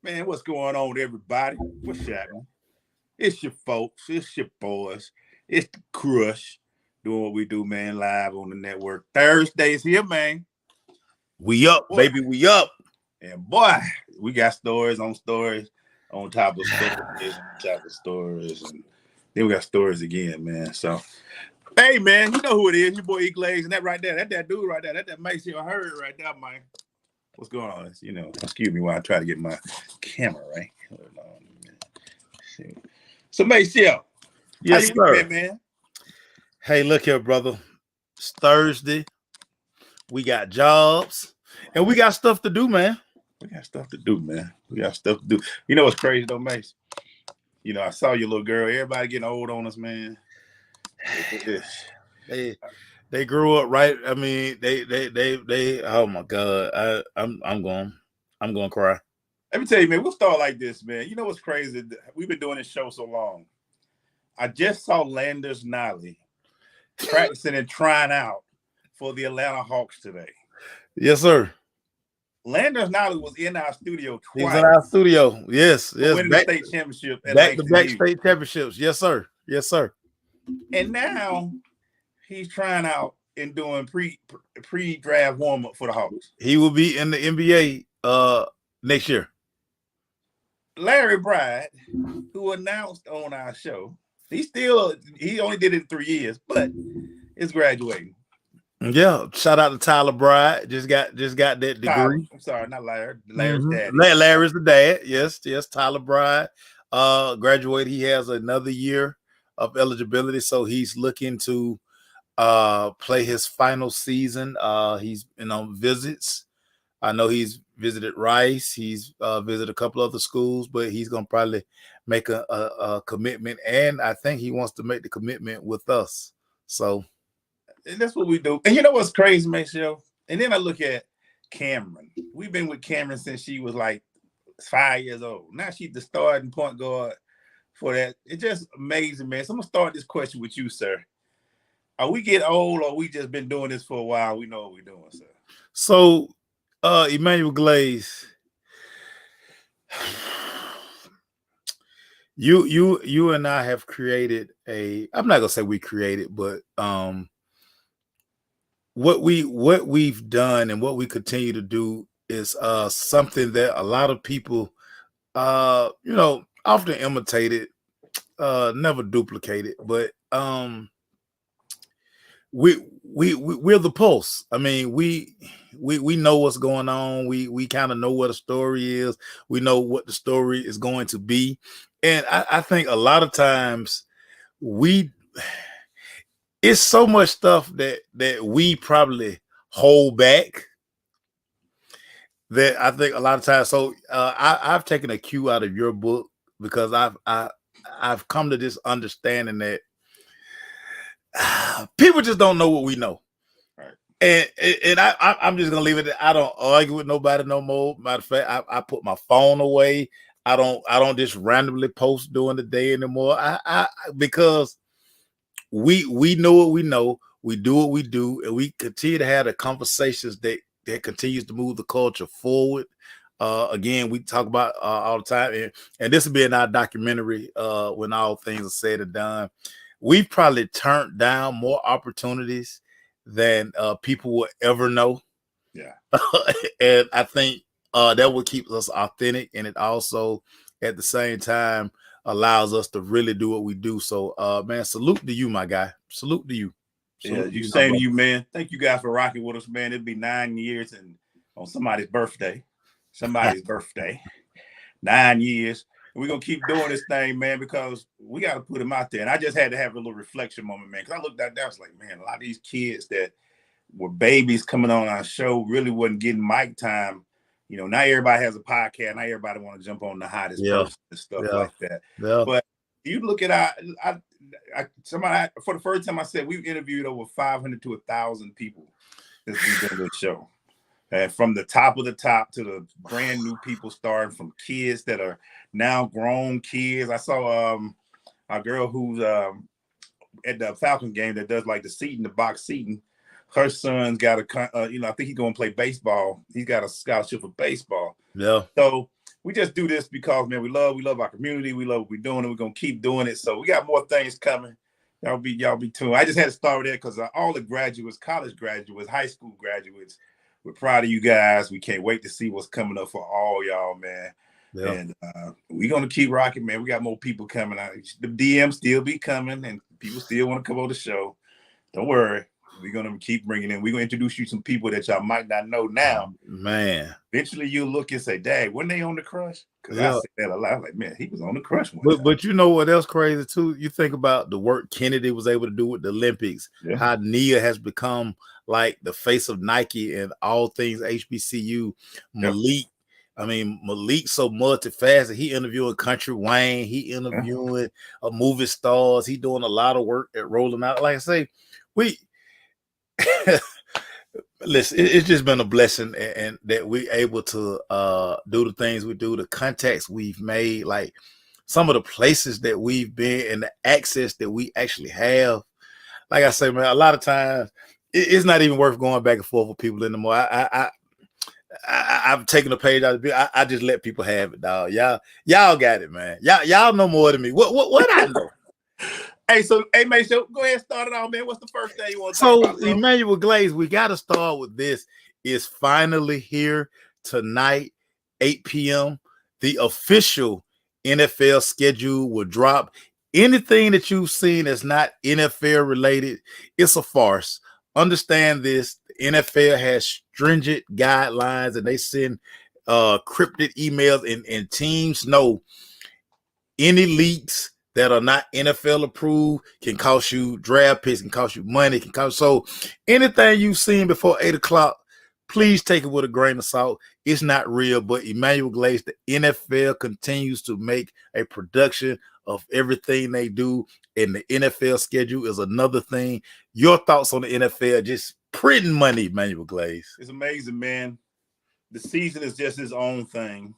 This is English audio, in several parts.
Man, what's going on, everybody? What's happening? It's your folks. It's your boys. It's the Crush doing what we do, man, live on the network. Thursdays here, man. We up, Boy. baby. We up. And boy, we got stories on top of stories, on top of stories. And then we got stories again, man. So, hey, man, you know who it is. Your boy E-Glaze. And that right there, that dude right there. That makes you heard right there, man. What's going on? You know, excuse me while I try to get my camera right. Hold on a minute. So, Maceo, Yes, how you sir. been, man? Hey, look here, brother. It's Thursday. We got jobs, and we got stuff to do, man. We got stuff to do, man. We got stuff to do. You know what's crazy though, Mace? You know, I saw your little girl. Everybody getting old on us, man. They grew up right. I mean, they. Oh my God, I'm going to cry. Let me tell you, man. We'll start like this, man. You know what's crazy? We've been doing this show so long. I just saw Landers Nolly practicing and trying out for the Atlanta Hawks today. Yes, sir. Landers Nolly was in our studio twice. He was in our studio. Yes. Winning the state championship. Back-to-back state championships. Yes, sir. Yes, sir. And now he's trying out and doing pre-draft warm-up for the Hawks. He will be in the NBA next year. Larry Bride, who announced on our show, he only did it in 3 years, but is graduating. Yeah, shout out to Tyler Bride. Just got that degree. Tyler, I'm sorry, not Larry. Larry's dad. Larry's the dad. Yes. Tyler Bride graduated. He has another year of eligibility, so he's looking to play his final season. He's on visits. I know he's visited Rice. He's visited a couple other schools, but he's gonna probably make a commitment, and I think he wants to make the commitment with us. So. And that's what we do. And you know what's crazy, Maceo? And then I look at Cameron. We've been with Cameron since she was like 5 years old. Now she's the starting point guard for that. It's just amazing, man. So I'm going to start this question with you, sir. Are we getting old or we just been doing this for a while? We know what we're doing, sir. So, Emmanuel Glaze, you and I have created I'm not going to say we created, but what we've done and what we continue to do is something that a lot of people often imitated, never duplicated, but we're the pulse. I mean, we know what's going on. We kind of know what a story is. We know what the story is going to be, and I think a lot of times it's so much stuff that we probably hold back that I think a lot of times. So I've taken a cue out of your book because I've come to this understanding that people just don't know what we know. Right. And I'm just gonna leave it. I don't argue with nobody no more. Matter of fact, I put my phone away. I don't just randomly post during the day anymore. Because we know what we know, we do what we do, and we continue to have the conversations that continues to move the culture forward. Again, we talk about all the time, and this will be in our documentary when all things are said and done. We've probably turned down more opportunities than people will ever know. Yeah. And I think that will keep us authentic, and it also at the same time allows us to really do what we do. So, man, salute to you, my guy. Salute to you. Salute you. Same to you, man. Thank you guys for rocking with us, man. It'll be 9 years and on somebody's birthday. 9 years. And we're going to keep doing this thing, man, because we got to put them out there. And I just had to have a little reflection moment, man, because I looked at that. I was like, man, a lot of these kids that were babies coming on our show really wasn't getting mic time. You know, now everybody has a podcast. Now everybody want to jump on the hottest person and stuff like that. Yeah. But you look at somebody for the first time I said we've interviewed over 500 to 1,000 people since we've done this show. And from the top of the top to the brand new people, starting from kids that are now grown kids. I saw a girl who's at the Falcons game that does like the box seating. Her son's got I think he's going to play baseball. He's got a scholarship for baseball. Yeah. So we just do this because, man, we love our community. We love what we're doing, and we're gonna keep doing it. So we got more things coming. Y'all be tuned. I just had to start with that because all the graduates, college graduates, high school graduates, we're proud of you guys. We can't wait to see what's coming up for all y'all, man. Yeah. And we're gonna keep rocking, man. We got more people coming out. The DMs still be coming, and people still want to come on the show. Don't worry. We're gonna keep bringing in. We're gonna introduce you some people that y'all might not know now. Man, eventually you'll look and say, "Dad, weren't they on the Crush?" Because I said that a lot. Like, man, he was on the Crush one time. But you know what else crazy too? You think about the work Kennedy was able to do with the Olympics. Yeah. How Nia has become like the face of Nike and all things HBCU. Malik. I mean, Malik's so multifaceted. He interviewing Country Wayne. He interviewing movie stars. He doing a lot of work at rolling out. Like I say, we listen. It's just been a blessing, and that we able to do the things we do, the contacts we've made, like some of the places that we've been, and the access that we actually have. Like I say, man, a lot of times it's not even worth going back and forth with people anymore. I've taken a page out of it. I just let people have it, dog. Y'all got it, man. Y'all know more than me. What I know. Hey, man, so go ahead and start it off, man. What's the first thing you want to talk about? So, Emmanuel Glaze, we got to start with this. It's finally here tonight, 8 p.m. The official NFL schedule will drop. Anything that you've seen that's not NFL related, it's a farce. Understand this. The NFL has stringent guidelines, and they send cryptic emails, and teams know any leaks that are not NFL approved can cost you draft picks, can cost you money, can cost. So anything you've seen before 8 o'clock, please take it with a grain of salt. It's not real, but Emmanuel Glaze, the NFL continues to make a production of everything they do, and the NFL schedule is another thing. Your thoughts on the NFL? Just printing money, Emmanuel Glaze. It's amazing, man. The season is just its own thing.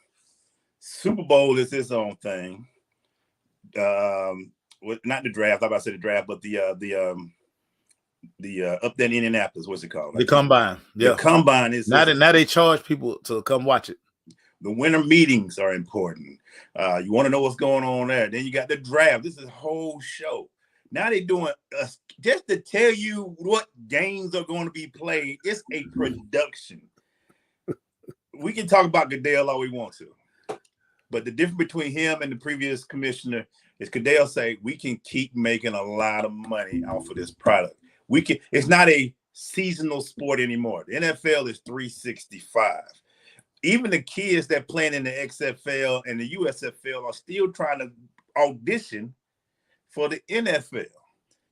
Super Bowl is its own thing. Not the draft. I'm about to say the draft, but the up there in Indianapolis, what's it called? The combine. Yeah, the combine is now they charge people to come watch it. The winter meetings are important. You want to know what's going on there. Then you got the draft. This is a whole show. Now they're doing just to tell you what games are going to be played. It's a production. We can talk about Goodell all we want to, but the difference between him and the previous commissioner is Goodell say we can keep making a lot of money off of this product. We can. It's not a seasonal sport anymore. The NFL is 365. Even the kids that playing in the XFL and the USFL are still trying to audition for the NFL.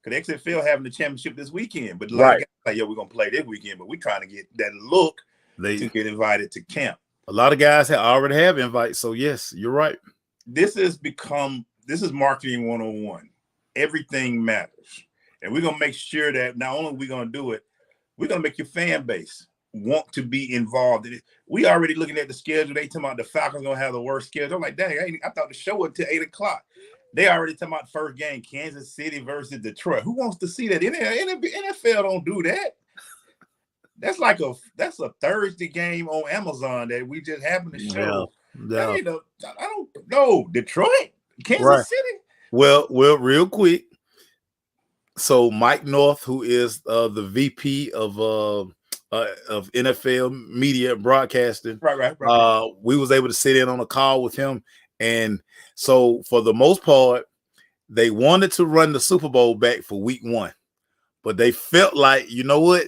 Because the XFL having the championship this weekend. But like, yo, we're going to play this weekend, but we're trying to get that look to get invited to camp. A lot of guys already have invites. So, yes, you're right. This is marketing 101. Everything matters. And we're going to make sure that not only are we going to do it, we're going to make your fan base want to be involved in it. We already looking at the schedule. They talking about the Falcons going to have the worst schedule. I'm like, dang, I thought the show was until 8 o'clock. They already talking about first game, Kansas City versus Detroit. Who wants to see that? NFL don't do that. That's a Thursday game on Amazon that we just happen to show. Yeah. I don't know. Detroit, Kansas City. Well, real quick. So Mike North, who is the VP of NFL media and broadcasting, right. we was able to sit in on a call with him, and so for the most part, they wanted to run the Super Bowl back for week 1, but they felt like, you know what,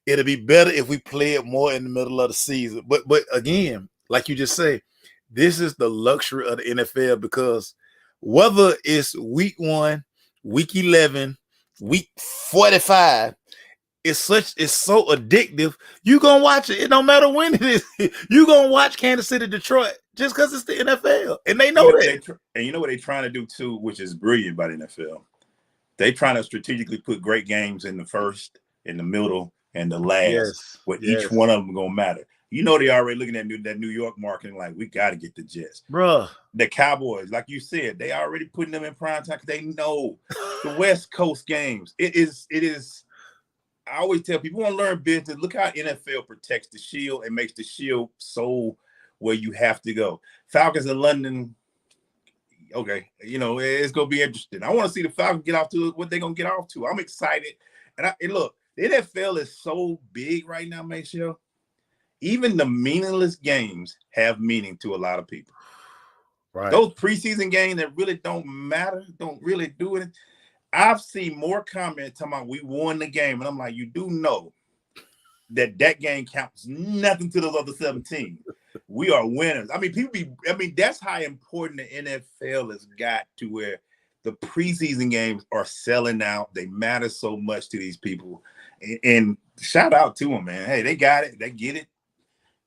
it'll be better if we play it more in the middle of the season. But again, like you just say, this is the luxury of the NFL, because whether it's week 1, week 11, week 45, it's so addictive. You gonna watch it. It don't matter when it is. You gonna watch Kansas City, Detroit, just because it's the NFL, and they know that. And you know what they're trying to do too, which is brilliant by the NFL. They trying to strategically put great games in the first, in the middle, and the last, where each one of them gonna matter. You know, they already looking at that New York marketing like, we got to get the Jets, bruh. The Cowboys, like you said, they already putting them in prime time because they know the West Coast games. It is. I always tell people, want to learn business. Look how NFL protects the shield and makes the shield so where you have to go. Falcons in London, okay, it's gonna be interesting. I want to see the Falcons get off to what they're gonna get off to. I'm excited, and look, the NFL is so big right now, Maceo. Even the meaningless games have meaning to a lot of people. Right. Those preseason games that really don't matter, don't really do it. I've seen more comments talking about we won the game, and I'm like, you do know that game counts nothing to those other 17. We are winners. I mean, that's how important the NFL has got to where the preseason games are selling out. They matter so much to these people. And shout out to them, man. Hey, they got it. They get it.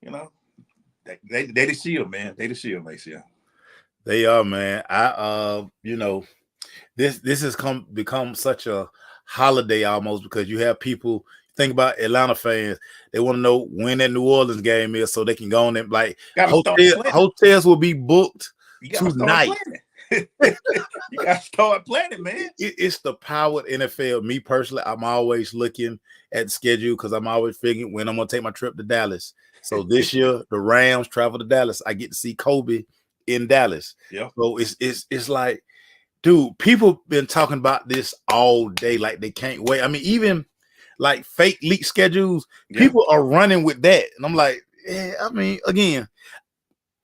They the shield, man. They the shield, Maceo. They are, man. This has become such a holiday almost, because you have people think about Atlanta fans. They want to know when that New Orleans game is so they can go on and like hotels will be booked tonight. You gotta start planning, man. It's the power of NFL. Me personally, I'm always looking at the schedule because I'm always figuring when I'm gonna take my trip to Dallas. So this year the Rams travel to Dallas. I get to see Kobe in Dallas. Yeah. So it's like, dude, people been talking about this all day, like they can't wait. I mean, even like fake leak schedules, people are running with that. And I'm like, I mean, again,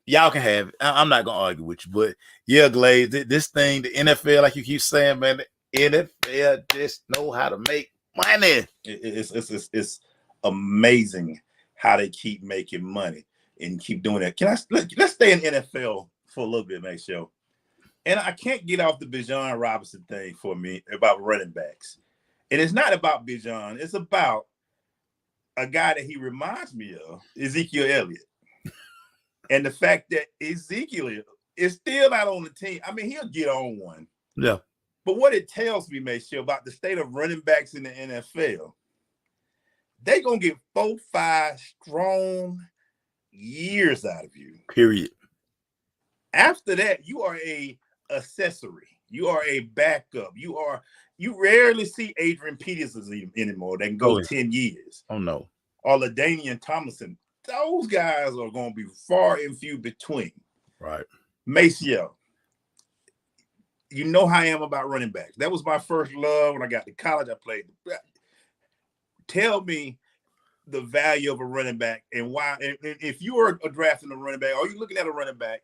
y'all can have it. I'm not gonna argue with you, but yeah, Glaze, this thing, the NFL, like you keep saying, man, the NFL just know how to make money. It's amazing how they keep making money and keep doing that. Let's stay in NFL for a little bit, make sure. And I can't get off the Bijan Robinson thing for me about running backs. And it's not about Bijan. It's about a guy that he reminds me of, Ezekiel Elliott. And the fact that Ezekiel is still not on the team. I mean, he'll get on one. Yeah. But what it tells me, Maceo, about the state of running backs in the NFL, they're going to get 4-5 strong years out of you. Period. After that, you are a accessory. You are a backup. You rarely see Adrian Peterson anymore. They can go 10 years. Oh, no. Or LaDainian Tomlinson. Those guys are going to be far and few between. Right. Maceo, you know how I am about running backs. That was my first love. When I got to college, I played. Tell me the value of a running back and why. And if you are drafting a running back, are you looking at a running back?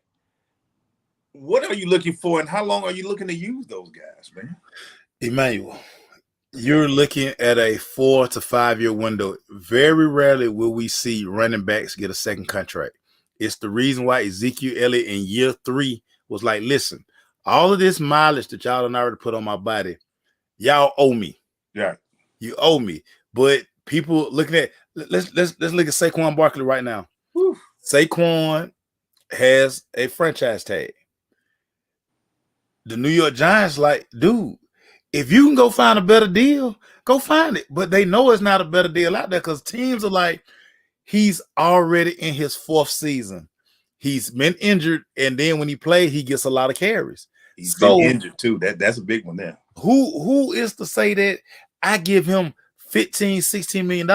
What are you looking for, and how long are you looking to use those guys, man? Emmanuel, you're looking at a 4 to 5 year window. Very rarely will we see running backs get a second contract. It's the reason why Ezekiel Elliott in year 3 was like, listen, all of this mileage that y'all done already put on my body, y'all owe me. Yeah. You owe me. But people looking at, let's look at Saquon Barkley right now. Whew. Saquon has a franchise tag. The New York Giants like, dude, if you can go find a better deal, go find it. But they know it's not a better deal out there because teams are like, he's already in his 4th season. He's been injured, and then when he plays, he gets a lot of carries. He's been injured too. That's a big one there. Who is to say that I give him $15-16 million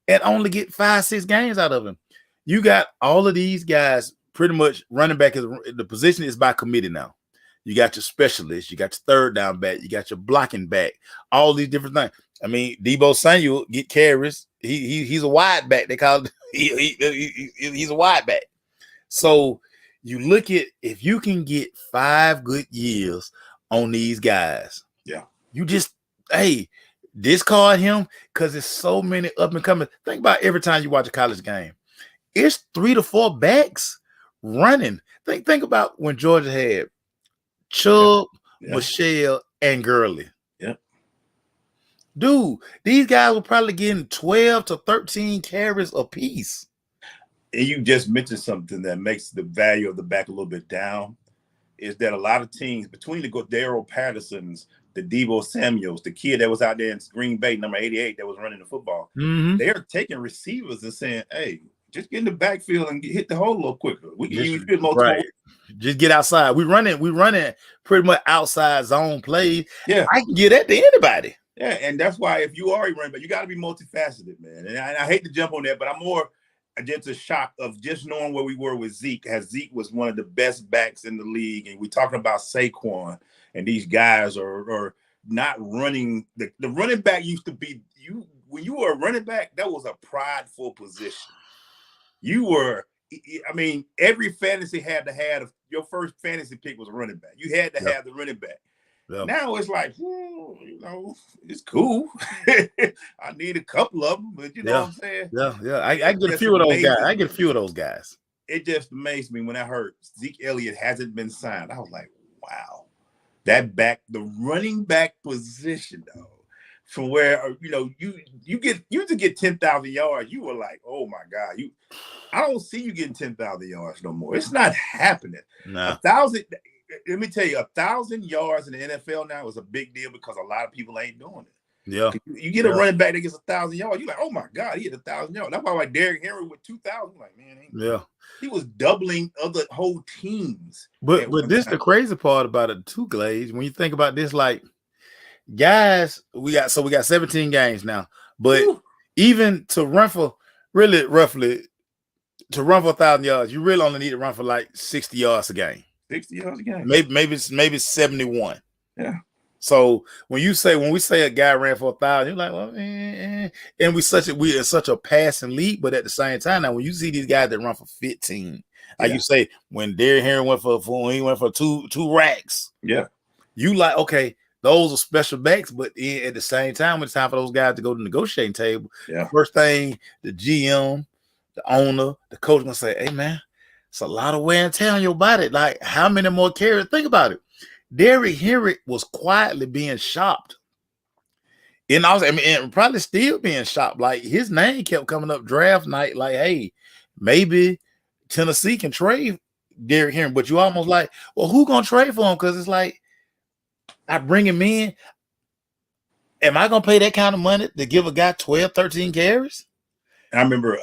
and only get 5-6 games out of him? You got all of these guys pretty much running back. The position is by committee now. You got your specialists, you got your third down back, you got your blocking back, all these different things. I mean, Deebo Samuel get carries. He's a wide back. They call it, he's a wide back. So you look at, if you can get 5 good years on these guys, you just, discard him because there's so many up and coming. Think about every time you watch a college game, it's 3 to 4 backs running. Think about when Georgia had Chubb, Michelle, and Gurley. Yep. Dude, these guys were probably getting 12 to 13 carries apiece. And you just mentioned something that makes the value of the back a little bit down, is that a lot of teams, between the Cordero Pattersons, the Deebo Samuels, the kid that was out there in Green Bay, number 88, that was running the football, they're taking receivers and saying, hey, just get in the backfield and hit the hole a little quicker. We can use you multiple. Right. Just get outside. We running pretty much outside zone plays. Yeah. I can get that to anybody. Yeah, and that's why if you are a running back, you got to be multifaceted, man. And I hate to jump on that, but I'm more just a shock of just knowing where we were with Zeke, as Zeke was one of the best backs in the league. And we're talking about Saquon, and these guys are not running. The running back used to be when you were a running back, that was a prideful position. You were, I mean, every fantasy had to have your first fantasy pick was a running back. You had to have the running back. Yep. Now it's like, it's cool. I need a couple of them, but you know what I'm saying? Yeah. I get a few of those guys. I get a few of those guys. It just amazed me when I heard Zeke Elliott hasn't been signed. I was like, wow. The running back position, though, from where you to get 10,000 yards, you were like, oh my God, I don't see you getting 10,000 yards no more. It's not happening. Nah. 1,000. Let me tell you, 1,000 yards in the NFL now is a big deal because a lot of people ain't doing it. Yeah, you get a running back that gets 1,000 yards, you're like, oh my God, he hit 1,000 yards. That's why like Derrick Henry with 2,000. Like, man, he was doubling other whole teams. But this the crazy part about it too, Glaze. When you think about this, like guys, we got 17 games now, but even to run for roughly to run for 1,000 yards, you really only need to run for like 60 yards a game. 60 yards a game. Maybe 71. Yeah. So when we say a guy ran for 1,000, you're like, well, and we in such a passing league, but at the same time, now when you see these guys that run for 15, like you say, when Derrick Henry went for two racks, you like, okay, those are special backs, but at the same time, when it's time for those guys to go to the negotiating table, first thing the GM, the owner, the coach gonna say, hey man, it's a lot of wear and tear on your body. Like, how many more carries? Think about it. Derrick Henry was quietly being shopped. And probably still being shopped. Like, his name kept coming up draft night. Like, hey, maybe Tennessee can trade Derrick Henry. But you almost like, well, who gonna trade for him? Because it's like, I bring him in. Am I gonna pay that kind of money to give a guy 12, 13 carries? I remember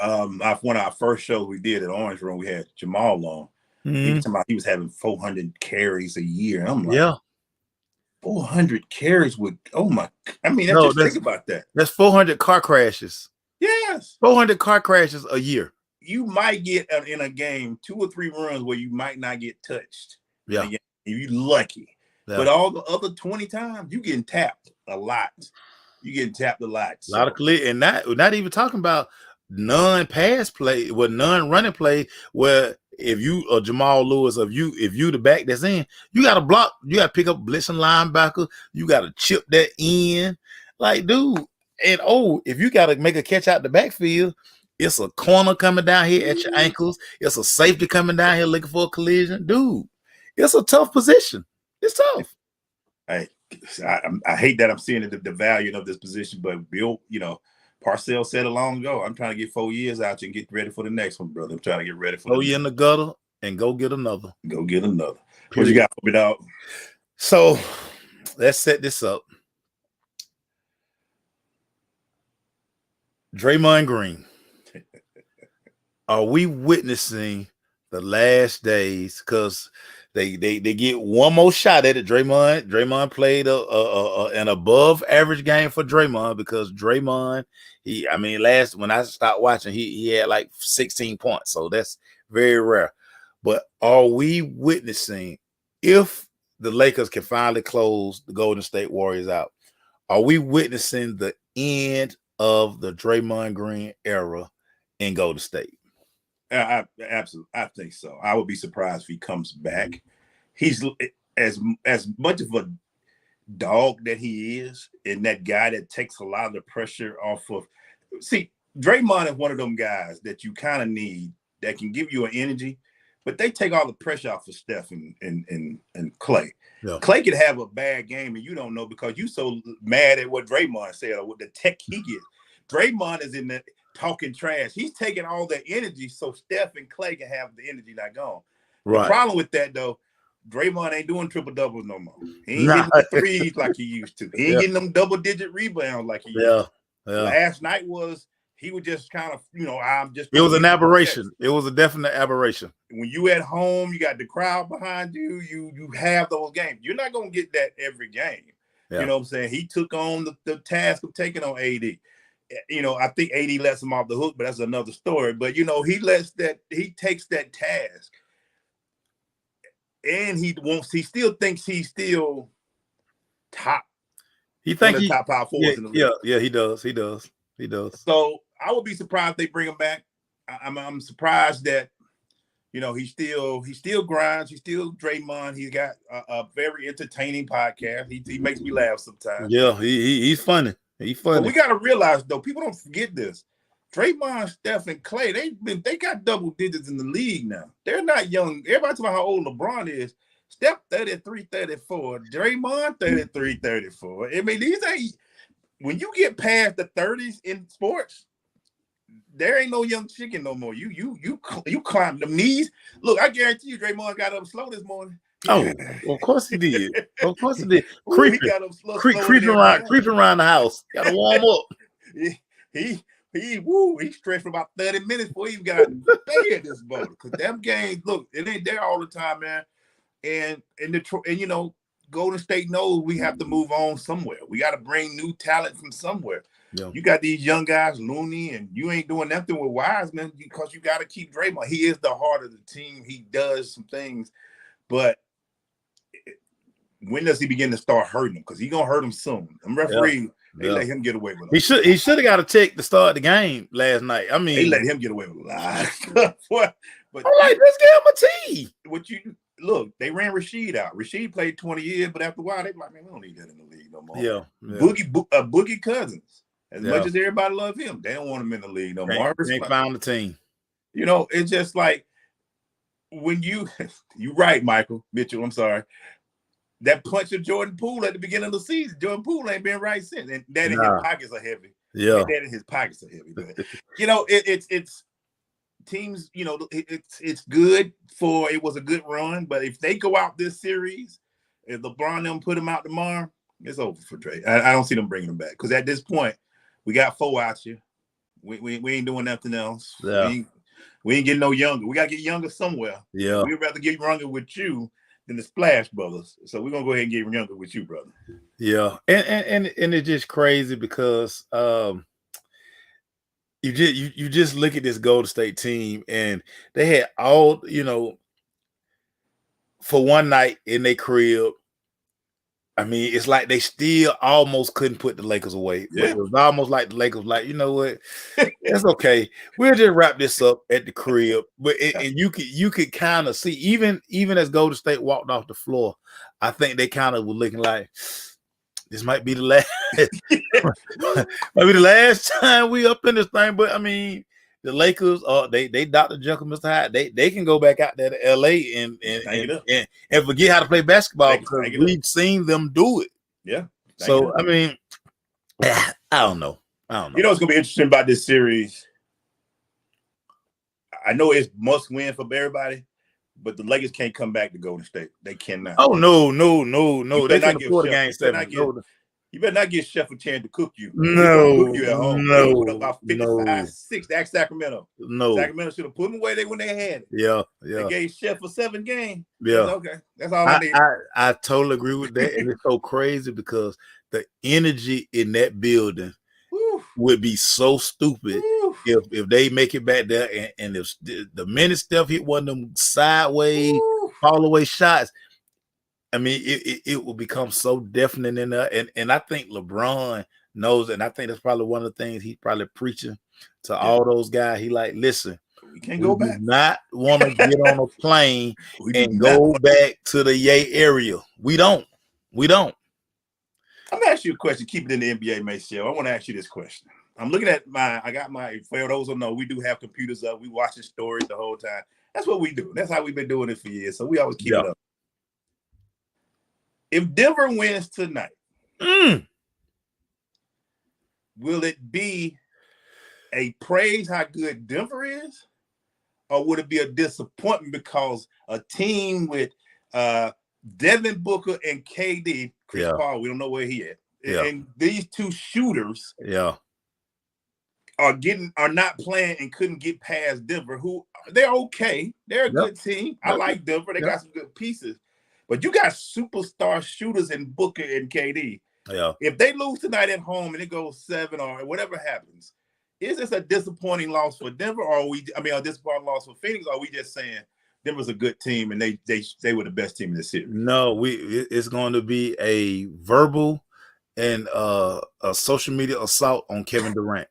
one of our first shows we did at Orange Room, we had Jamal on. He was talking about he was having 400 carries a year. And I'm like, 400 carries think about that. That's 400 car crashes. Yes. 400 car crashes a year. You might get in a game 2 or 3 runs where you might not get touched. Yeah. If you're lucky. Yeah. But all the other 20 times, you getting tapped a lot. You getting tapped a lot. A lot of clear, and not even talking about non-pass play, with non-running play, where if you are Jamal Lewis, if you the back that's in, you got to block, you got to pick up blitzing linebacker, you got to chip that in, like, dude. And if you got to make a catch out the backfield, it's a corner coming down here at your ankles, it's a safety coming down here looking for a collision, dude. It's a tough position. It's tough. I hate that I'm seeing the value of this position, but Bill, Parcells said it long ago, I'm trying to get 4 years out you and get ready for the next one, brother. I'm trying to get ready for you in the gutter and go get another. Go get another. What you got for me, dog? So let's set this up. Draymond Green. Are we witnessing the last days? Because they get one more shot at it. Draymond played an above average game for Draymond, because Draymond, when I stopped watching, he had like 16 points. So that's very rare. But are we witnessing, if the Lakers can finally close the Golden State Warriors out, are we witnessing the end of the Draymond Green era in Golden State? Absolutely. I think so. I would be surprised if he comes back. He's as much of a dog that he is, and that guy that takes a lot of the pressure off of. See, Draymond is one of them guys that you kind of need, that can give you an energy, but they take all the pressure off of Steph and Clay. Yeah. Clay could have a bad game and you don't know because you so mad at what Draymond said or what the tech he gets. Draymond is in the talking trash. He's taking all that energy so Steph and Clay can have the energy not gone. Right. The problem with that, though, Draymond ain't doing triple doubles no more. He ain't hitting the threes like he used to. He ain't getting them double-digit rebounds like he used to. Last night he was just kind of, it was an aberration. It was a definite aberration. When you at home, you got the crowd behind you, you have those games. You're not going to get that every game. Yeah. You know what I'm saying? He took on the task of taking on AD. you know, I think AD lets him off the hook, but that's another story. But you know, he takes that task, and he still thinks he's still top, He one think of the he, top power yeah, forwards in the league. yeah, he does. He does. He does. So I would be surprised if they bring him back. I'm surprised that, you know, he still grinds. He's still Draymond. He's got a very entertaining podcast. He makes me laugh sometimes. Yeah, he's funny. He's funny. But we got to realize, though, people don't forget this. Draymond, Steph, and Clay, they got double digits in the league now. They're not young. Everybody talking about how old LeBron is. Steph 33, 34. Draymond 33, 34. I mean, these ain't, when you get past the 30s in sports, there ain't no young chicken no more. You climb them knees. Look, I guarantee you, Draymond got up slow this morning. Oh, of course he did. Of course he did. Ooh, he got up slow, creeping around the house. Got to warm up. He stretched for about 30 minutes before he even got out of bed this morning. Because them games, look, it ain't there all the time, man. And you know, Golden State knows we have to move on somewhere. We got to bring new talent from somewhere. Yeah. You got these young guys, Looney, and you ain't doing nothing with Wiseman because you got to keep Draymond. He is the heart of the team. He does some things, but when does he begin to start hurting him? Because he's gonna hurt him soon. Them referees, they let him get away with it. He should have got a check to start the game last night. I mean, they let him get away with a lot of stuff. But I'm like, let's give him a tee. What you look? They ran Rasheed out. Rasheed played 20 years, but after a while, they like, man, we don't need that in the league no more. Yeah. Boogie Cousins. As much as everybody love him, they don't want him in the league no more. They found the team. You know, it's just like when you're right, Michael Mitchell. I'm sorry. That punch of Jordan Poole at the beginning of the season, Jordan Poole ain't been right since. And that in his pockets are heavy. Yeah. That in his pockets are heavy. But, you know, it's teams, you know, it's good for, it was a good run. But if they go out this series, if LeBron and them put him out tomorrow, it's over for Dre. I don't see them bringing him back. Because at this point, we got 4 out here. We ain't doing nothing else. Yeah. We ain't getting no younger. We got to get younger somewhere. Yeah. We'd rather get younger with you than the Splash Brothers. So we're going to go ahead and get younger with you, brother. Yeah. And it's just crazy because you just look at this Golden State team and they had all, you know, for one night in their crib. I mean, it's like they still almost couldn't put the Lakers away. Yeah. But it was almost like the Lakers like, you know what? That's okay. We'll just wrap this up at the crib. But and you could kind of see, even as Golden State walked off the floor, I think they kind of were looking like this might be the last maybe the last time we up in this thing. But I mean, the Lakers they Dr. Jekyll, Mr. Hyde, they can go back out there to LA and forget how to play basketball because we've seen them do it. Yeah. So I mean, I don't know. You know what's gonna be interesting about this series? I know it's must win for everybody, but the Lakers can't come back to Golden State. They cannot. Oh no. They can't afford a game 7. You better not get Chef a chance to cook you. No, cook you at home. No, put about 55-6. Ask Sacramento. No, Sacramento should have put them away when they had it. Yeah. They gave Chef a 7 game. Yeah, okay. That's all I need. I totally agree with that, and it's so crazy because the energy in that building would be so stupid if they make it back there, and if the minute Steph hit one of them sideways, fall away shots. I mean, it will become so definite in there. And I think LeBron knows, and I think that's probably one of the things he's probably preaching to all those guys. He like, listen, we can't go back. Not want to get on a plane and go back to the Yay area. We don't. I'm gonna ask you a question. Keep it in the NBA, Maceo. I want to ask you this question. I'm looking at for those who know, we do have computers up. We watching stories the whole time. That's what we do. That's how we've been doing it for years. So we always keep it up. If Denver wins tonight, will it be a praise how good Denver is? Or would it be a disappointment because a team with Devin Booker and KD, Chris Paul, we don't know where he at. Yeah. And these two shooters are not playing and couldn't get past Denver, who they're okay. They're a good team. I like Denver. They got some good pieces. But you got superstar shooters in Booker and KD. Yeah. If they lose tonight at home and it goes 7 or whatever happens, is this a disappointing loss for Denver, or a disappointing loss for Phoenix? Or are we just saying Denver's a good team and they were the best team in the series? No, it's going to be a verbal and a social media assault on Kevin Durant.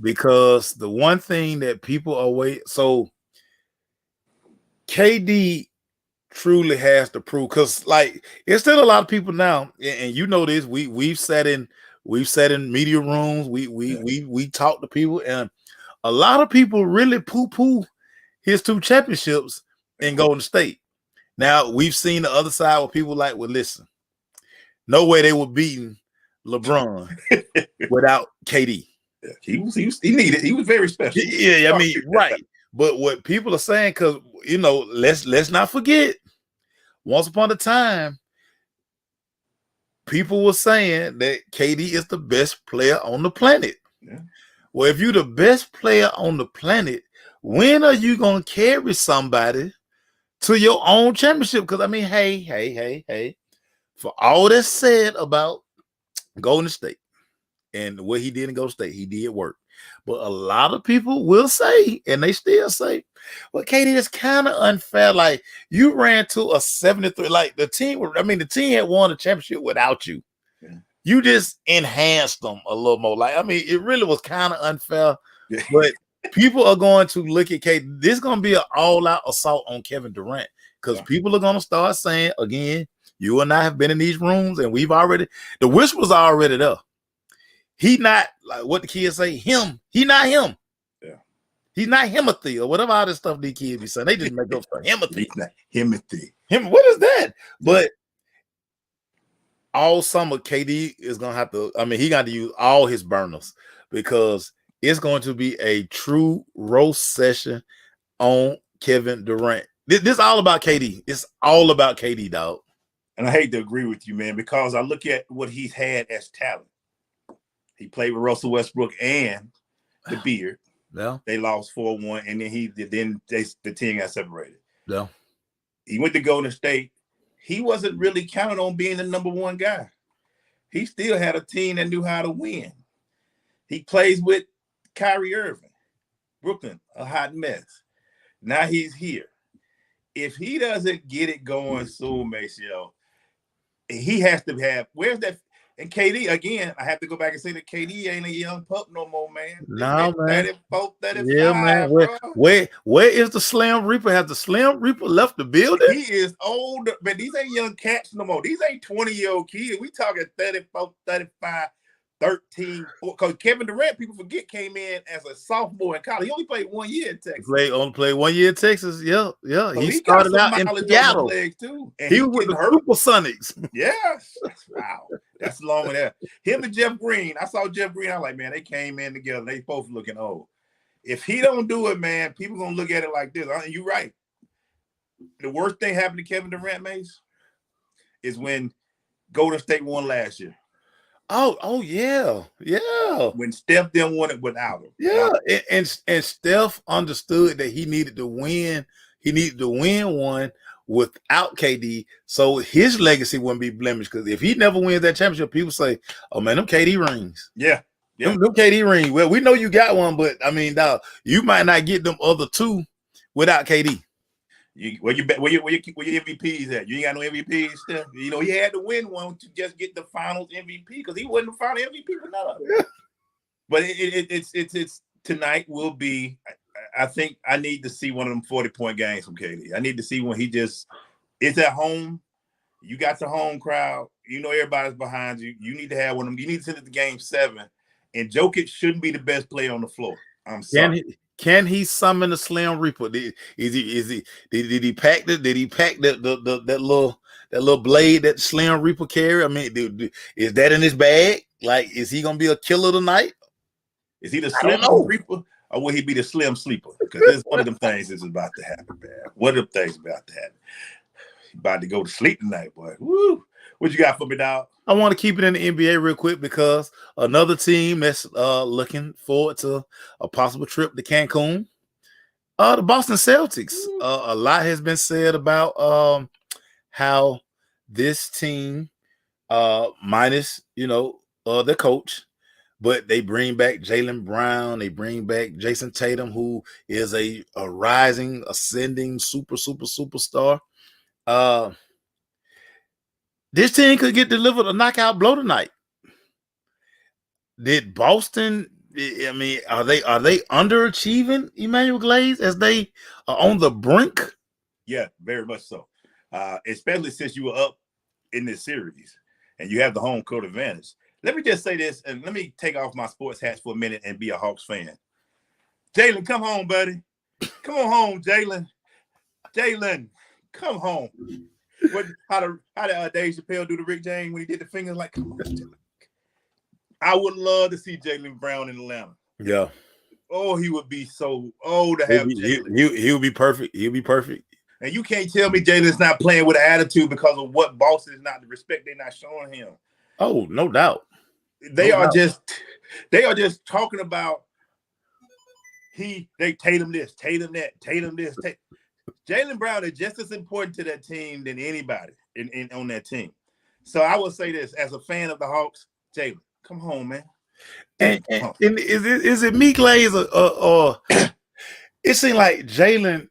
Because the one thing that people are so KD truly has to prove, because like it's still a lot of people now, and you know this, we've sat in media rooms, we talk to people, and a lot of people really poo-poo his 2 championships in Golden State. Now we've seen the other side where people like, well, listen, no way they were beating LeBron without KD. Yeah, he was very special. Yeah, I mean, right. But what people are saying, because let's not forget, once upon a time, people were saying that KD is the best player on the planet. Yeah. Well, if you're the best player on the planet, when are you gonna carry somebody to your own championship? Because I mean, hey, for all that's said about Golden State and what he did in Golden State, he did work. But a lot of people will say, and they still say, well, KD, it's kind of unfair. Like, you ran to a 73, like the team had won the championship without you. Yeah. You just enhanced them a little more. Like, I mean, it really was kind of unfair. Yeah. But people are going to look at KD. This is going to be an all-out assault on Kevin Durant, because people are going to start saying, again, you and I have been in these rooms, and the wish was already there. He not, like what the kids say, him. He not him. Yeah. He's not Himothy or whatever all this stuff these kids be saying. They just make up for Himothy. He's not Himothy. What is that? But all summer, KD is going to have to, he got to use all his burners, because it's going to be a true roast session on Kevin Durant. This is all about KD. It's all about KD, dog. And I hate to agree with you, man, because I look at what he's had as talent. He played with Russell Westbrook and the Beard. Yeah. They lost 4-1, and then the team got separated. Yeah. He went to Golden State. He wasn't really counted on being the number 1 guy. He still had a team that knew how to win. He plays with Kyrie Irving. Brooklyn, a hot mess. Now he's here. If he doesn't get it going soon, Maceo, he has to have, where's that? And KD, again, I have to go back and say that KD ain't a young pup no more, man. No, man. 34, 35, yeah, man. Where is the Slim Reaper? Has the Slim Reaper left the building? He is older, but these ain't young cats no more. These ain't 20-year-old kids. We talking 34, 35, 13. Because Kevin Durant, people forget, came in as a sophomore in college. He only played 1 year in Texas. Only played 1 year in Texas. Yeah. So he started out in Seattle. Legs too. And he was with the Supersonics. Yes. Wow. That's long in there. Him and Jeff Green. I saw Jeff Green. I was like, man, they came in together. They both looking old. If he don't do it, man, people gonna look at it like this. You're right. The worst thing happened to Kevin Durant, Mace, is when Golden State won last year. Oh yeah. When Steph didn't win it without him. Yeah, and Steph understood that he needed to win. He needed to win one without KD, so his legacy wouldn't be blemished. Because if he never wins that championship, people say, "Oh man, them KD rings." Yeah. Them KD rings. Well, we know you got one, but I mean, dog, you might not get them other 2 without KD. Where your MVPs at? You ain't got no MVPs, Steph. You know, he had to win one to just get the Finals MVP, because he wasn't the final MVP for none of it. But it's tonight will be. I think I need to see one of them 40-point games from KD. I need to see when he just is at home. You got the home crowd. You know everybody's behind you. You need to have one of them. You need to send it to Game 7. And Jokic shouldn't be the best player on the floor. I'm sorry. Can he summon the Slim Reaper? Did he pack that little blade that Slim Reaper carry? I mean, is that in his bag? Like, is he gonna be a killer tonight? Is he the Slim Reaper, or will he be the Slim Sleeper? Because there's one of them things that's about to happen, man. One of them things about to happen. He's about to go to sleep tonight, boy. Woo! What you got for me, dog? I want to keep it in the NBA real quick, because another team that's looking forward to a possible trip to Cancun, the Boston Celtics. A lot has been said about how this team minus the coach. But they bring back Jaylen Brown. They bring back Jason Tatum, who is a rising, ascending superstar. This team could get delivered a knockout blow tonight. Did Boston? I mean, are they underachieving Emmanuel Glaze as they are on the brink? Yeah, very much so. Especially since you were up in this series and you have the home court advantage. Let me just say this, and let me take off my sports hats for a minute and be a Hawks fan. Jaylen, come home, buddy. Come on home, Jaylen. Jaylen, come home. How did Dave Chappelle do to Rick James when he did the fingers? Like, come on, Jaylen. I would love to see Jaylen Brown in Atlanta. Yeah. Oh, he would be so to have Jaylen. He would be perfect. He'll be perfect. And you can't tell me Jaylen's not playing with an attitude because of what Boston is not the respect they're not showing him. Oh, no doubt. They are just talking about they Tatum this, Tatum that, Tatum this. Jaylen Brown is just as important to that team than anybody on that team. So I will say this as a fan of the Hawks, Jaylen, come home, man. And is it me, Glaze, or it seems like Jaylen?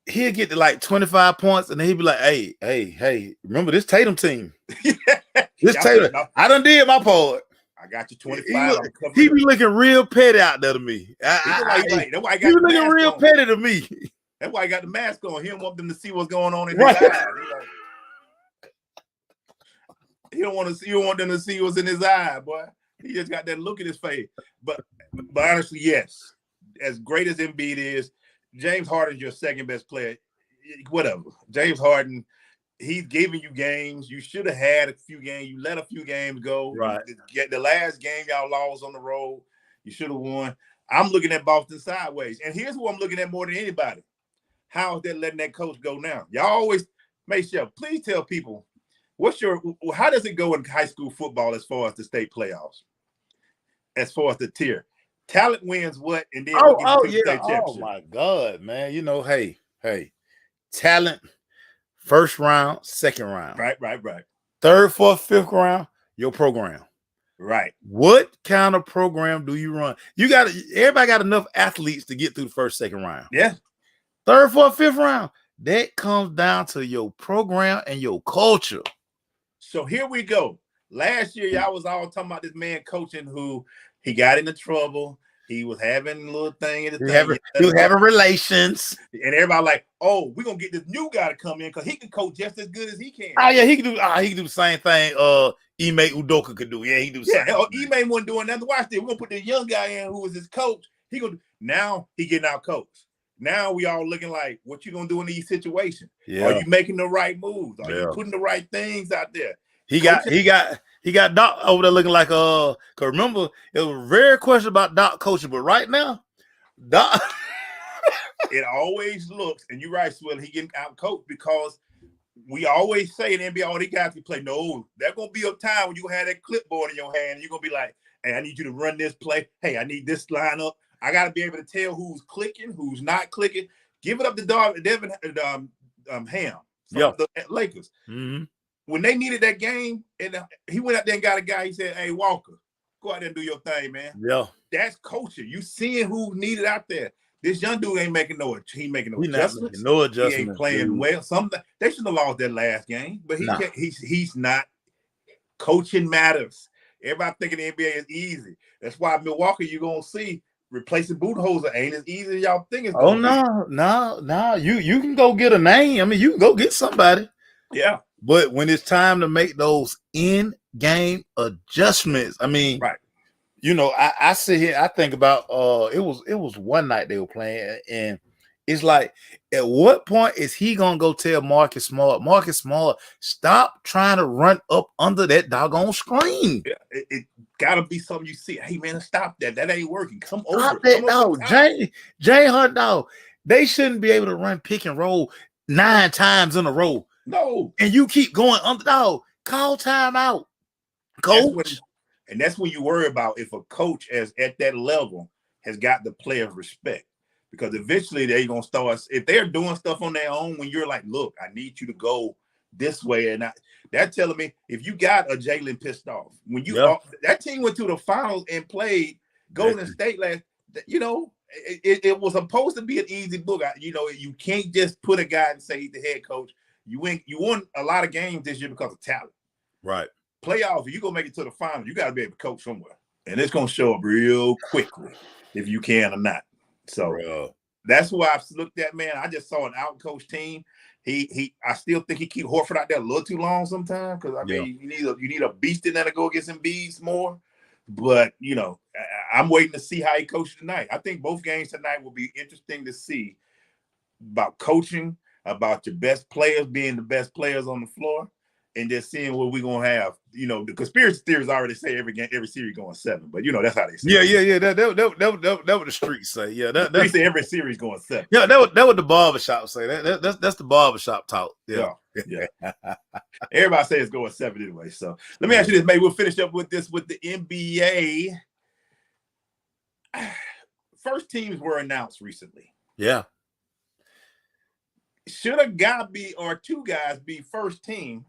He'll get to like 25 points, and then he'll be like, "Hey, remember this Tatum team? This Tatum, I done did my part. I got you 25. He be looking real petty out there to me. He looking real petty to me. That's why I got the mask on. He don't want them to see what's going on in his eyes. He don't want them to see what's in his eye, boy. He just got that look in his face. But honestly, yes, as great as Embiid is, James Harden's your second best player. Whatever. James Harden, he's giving you games. You should have had a few games. You let a few games go. Right. The last game y'all lost on the road, you should have won. I'm looking at Boston sideways. And here's what I'm looking at more than anybody. How is that letting that coach go now? Y'all always make sure. Please tell people, how does it go in high school football as far as the state playoffs? As far as the tier? Talent wins what? And then state championship. Oh my God, man. Hey. Talent, first round, second round. Right. Third, fourth, fifth round, your program. Right. What kind of program do you run? Everybody got enough athletes to get through the first, second round. Yeah. Third, fourth, fifth round. That comes down to your program and your culture. So here we go. Last year, y'all was all talking about this man coaching who he got into trouble. He was having a little thing. He was having relations. And everybody like, oh, we're going to get this new guy to come in because he can coach just as good as he can. Oh, yeah, he can do the same thing Ime Udoka could do. Yeah, he do the same thing. Ime wasn't doing nothing. Watch this. We're going to put this young guy in who was his coach. Now he getting out coached. Now we all looking like, what you going to do in these situations? Yeah. Are you making the right moves? Are you putting the right things out there? He got Doc over there looking like cause remember it was very question about Doc coaching, but right now, Doc it always looks, and you're right, Swill, he getting out coached because we always say in NBA, all these guys can play. No, there's gonna be a time when you have that clipboard in your hand, and you're gonna be like, hey, I need you to run this play. Hey, I need this lineup. I gotta be able to tell who's clicking, who's not clicking. Give it up to Devin Ham from the Lakers. Mm-hmm. When they needed that game, and he went out there and got a guy, he said, hey, Walker, go out there and do your thing, man. Yeah. That's coaching. You seeing who's needed out there. This young dude ain't making no adjustments. No adjustments. He ain't playing well. They should have lost that last game, but he's not. Coaching matters. Everybody thinking the NBA is easy. That's why Milwaukee, you're going to see replacing Budenholzer ain't as easy as y'all think it's going to be. No. You can go get a name. I mean, you can go get somebody. Yeah. But when it's time to make those in-game adjustments, I mean, right. I sit here, I think about it was one night they were playing, and it's like, at what point is he gonna go tell Marcus Smart, stop trying to run up under that doggone screen? Yeah, it gotta be something you see. Hey man, stop that. That ain't working. Come stop over. That dog. Jay Hunt dog. They shouldn't be able to run pick and roll 9 times in a row. No. And you keep going under, dog. Call timeout, coach. That's when you worry about if a coach is at that level has got the players' respect. Because eventually they're going to start, if they're doing stuff on their own, when you're like, look, I need you to go this way, and that telling me if you got a Jalen pissed off when you that team went to the finals and played Golden State last, you know, it was supposed to be an easy book. You know, you can't just put a guy and say he's the head coach. You won a lot of games this year because of talent. Right. Playoffs, you gonna make it to the final, you got to be able to coach somewhere, and it's gonna show up real quickly if you can or not. So that's why I've looked at, man. I just saw an out-coach team. I still think he keep Horford out there a little too long sometimes because I mean you need a beast in there to go against Embiid more. But you know, I'm waiting to see how he coaches tonight. I think both games tonight will be interesting to see about coaching, about your best players being the best players on the floor, and just seeing what we're gonna have. You know, the conspiracy theories already say every series going 7, but you know that's how they say. Yeah. That what the streets say. Yeah, they say every series going 7. Yeah, that what the barbershop say. That's the barbershop talk. Yeah. Everybody say it's going 7 anyway. So let me ask you this. Maybe we'll finish up with this with the NBA. First teams were announced recently. Yeah. Should a guy be or two guys be first team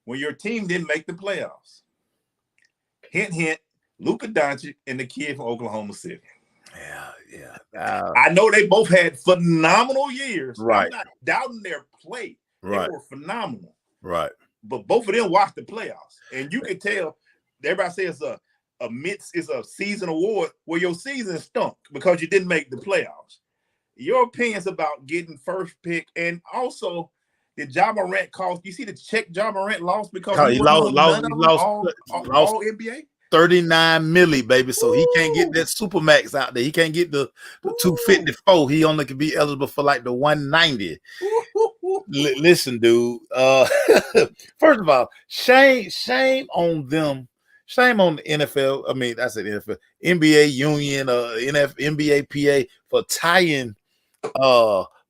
when your team didn't make the playoffs? Hint, hint, Luka Doncic and the kid from Oklahoma City. Yeah. I know they both had phenomenal years. Right. I'm not doubting their play. Right. They were phenomenal. Right. But both of them watched the playoffs. And you can tell, everybody says it's a season award where your season stunk because you didn't make the playoffs. Your opinions about getting first pick, and also did Ja Morant cost? You see the check Ja Morant lost because he lost all NBA? 39 milli, baby. So he can't get that Supermax out there. He can't get the 254. He only can be eligible for like the 190. Listen, dude. First of all, shame on them. Shame on the NFL. I mean, I said NFL, NBA union, NBA PA for tying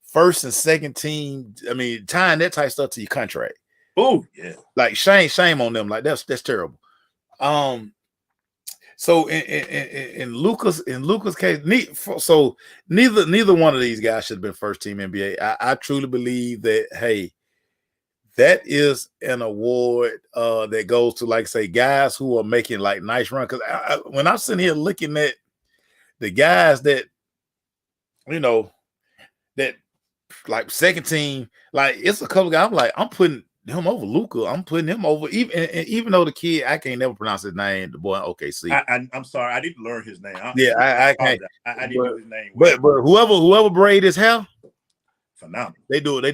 first and second team. I mean, tying that type stuff to your contract. Oh yeah. Like shame on them. Like that's terrible. So in Luka's case, so neither one of these guys should have been first team NBA. I truly believe that, hey, that is an award that goes to, like, say, guys who are making like nice run. Because when I'm sitting here looking at the guys that, you know, that like second team, like it's a couple guys. I'm like, I'm putting him over Luka. I'm putting him over even though the kid, I can't never pronounce his name. The boy, OKC. I'm sorry, I didn't learn his name. I can't. I didn't know his name. But whoever braid his hair, phenomenal. They do an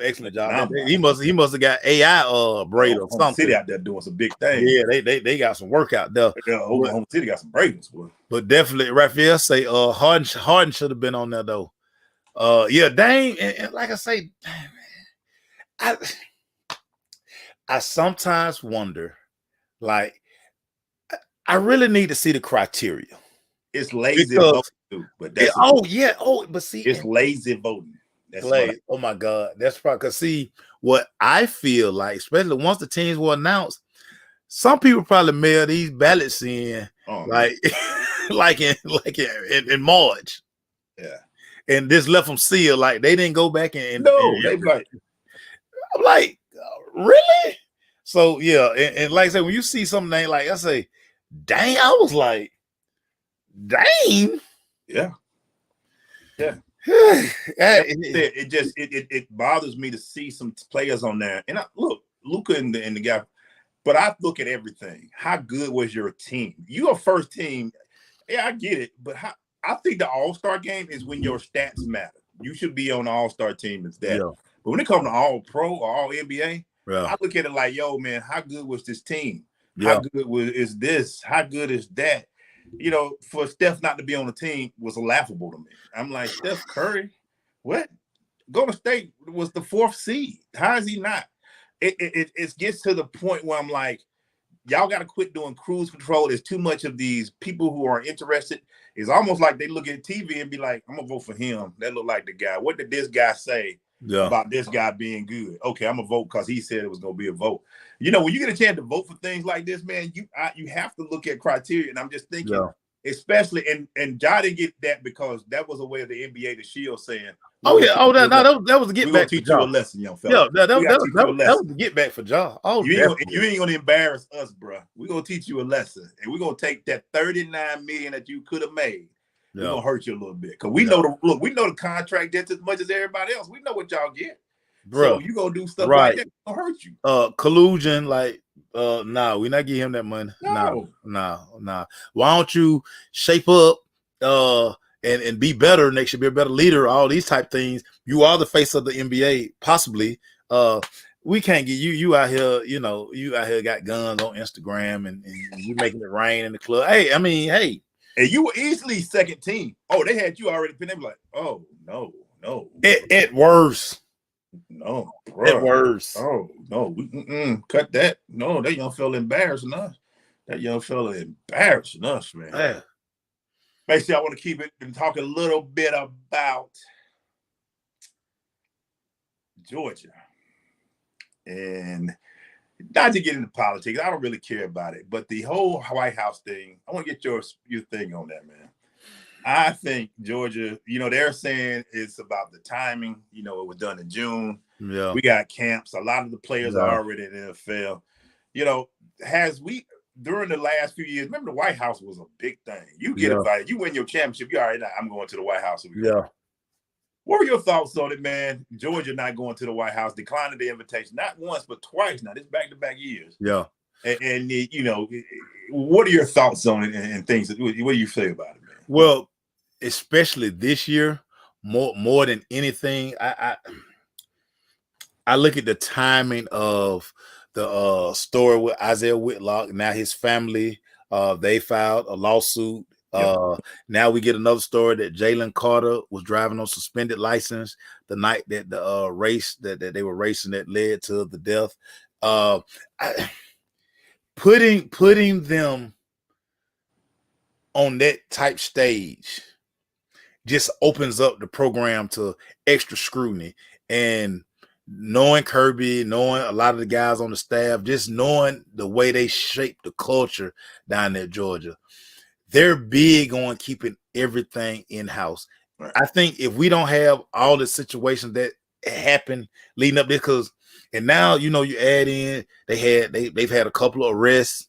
excellent job. He must have got AI braid or something. City out there doing some big things. Yeah, they got some work out there. Oklahoma City got some braiders. But definitely, Raphael say Harden should have been on there though. Dame, and like I say, I sometimes wonder, like, I really need to see the criteria. It's lazy voting, too, but that's but see, it's lazy voting. Oh my God, that's probably because see what I feel like, especially once the teams were announced, some people probably mail these ballots in like in March. Yeah. And this left them sealed, like they didn't go back and they like. I'm like, really? So yeah, and like I said, when you see something like I say, dang, I was like, dang, yeah. It bothers me to see some players on there, and look, Luka and the guy, but I look at everything. How good was your team? You a first team, yeah, I get it, but I think the All-Star game is when your stats matter. You should be on the All-Star team instead. Yeah. But when it comes to All-Pro or All-NBA, I look at it like, yo, man, how good was this team? Yeah. How good is this? How good is that? You know, for Steph not to be on the team was laughable to me. I'm like, Steph Curry, what? Golden State was the 4th seed. How is he not? It gets to the point where I'm like, y'all got to quit doing cruise control. There's too much of these people who are interested. It's almost like they look at TV and be like, I'm going to vote for him. That look like the guy. What did this guy say about this guy being good? Okay, I'm going to vote because he said it was going to be a vote. You know, when you get a chance to vote for things like this, man, you have to look at criteria. And I'm just thinking, especially and Ja didn't get that because that was a way of the NBA to shield saying, Oh yeah, that was a get we're gonna back for teach you a Ja. lesson, young Yeah, fella. We gotta teach you a that lesson. was the get back for Ja. Oh, You ain't gonna embarrass us, bro. We're gonna teach you a lesson, and we're gonna take that 39 million that you could have made. We're gonna hurt you a little bit because we know the contract just as much as everybody else. We know what y'all get. Bro, so you gonna do stuff like that, it's gonna hurt you. Collusion, like nah, we not give him that money. No. Nah. Why don't you shape up and be better next year, be a better leader, all these type things. You are the face of the NBA, possibly. We can't get you out here, you out here got guns on Instagram and you making it rain in the club. Hey, I mean, hey. And you were easily second team. Oh, they had you already pinned. They were like, oh, no. It worse. No, bro. It worse. Oh, no. Cut that. No, that young fella embarrassing us. Man. Yeah. Basically, I want to keep it and talk a little bit about Georgia. And not to get into politics, I don't really care about it. But the whole White House thing, I want to get your thing on that, man. I think Georgia, they're saying it's about the timing. It was done in June. Yeah. We got camps. A lot of the players are already in the NFL. During the last few years, remember the White House was a big thing. You get invited, you win your championship, you're all right, I'm going to the White House. Yeah. What were your thoughts on it, man? Georgia not going to the White House, declining the invitation, not once, but twice now. This back-to-back years. Yeah. And what are your thoughts on it and things? What do you say about it, man? Well, especially this year, more than anything, I look at the timing of the story with Isaiah Whitlock. Now his family, they filed a lawsuit. Now we get another story that Jalen Carter was driving on suspended license the night that the race that they were racing that led to the death. Putting them on that type stage just opens up the program to extra scrutiny. And knowing Kirby, knowing a lot of the guys on the staff, just knowing the way they shape the culture down there at Georgia, they're big on keeping everything in-house. Right. I think if we don't have all the situations that happen leading up this, and now you add in they've had a couple of arrests.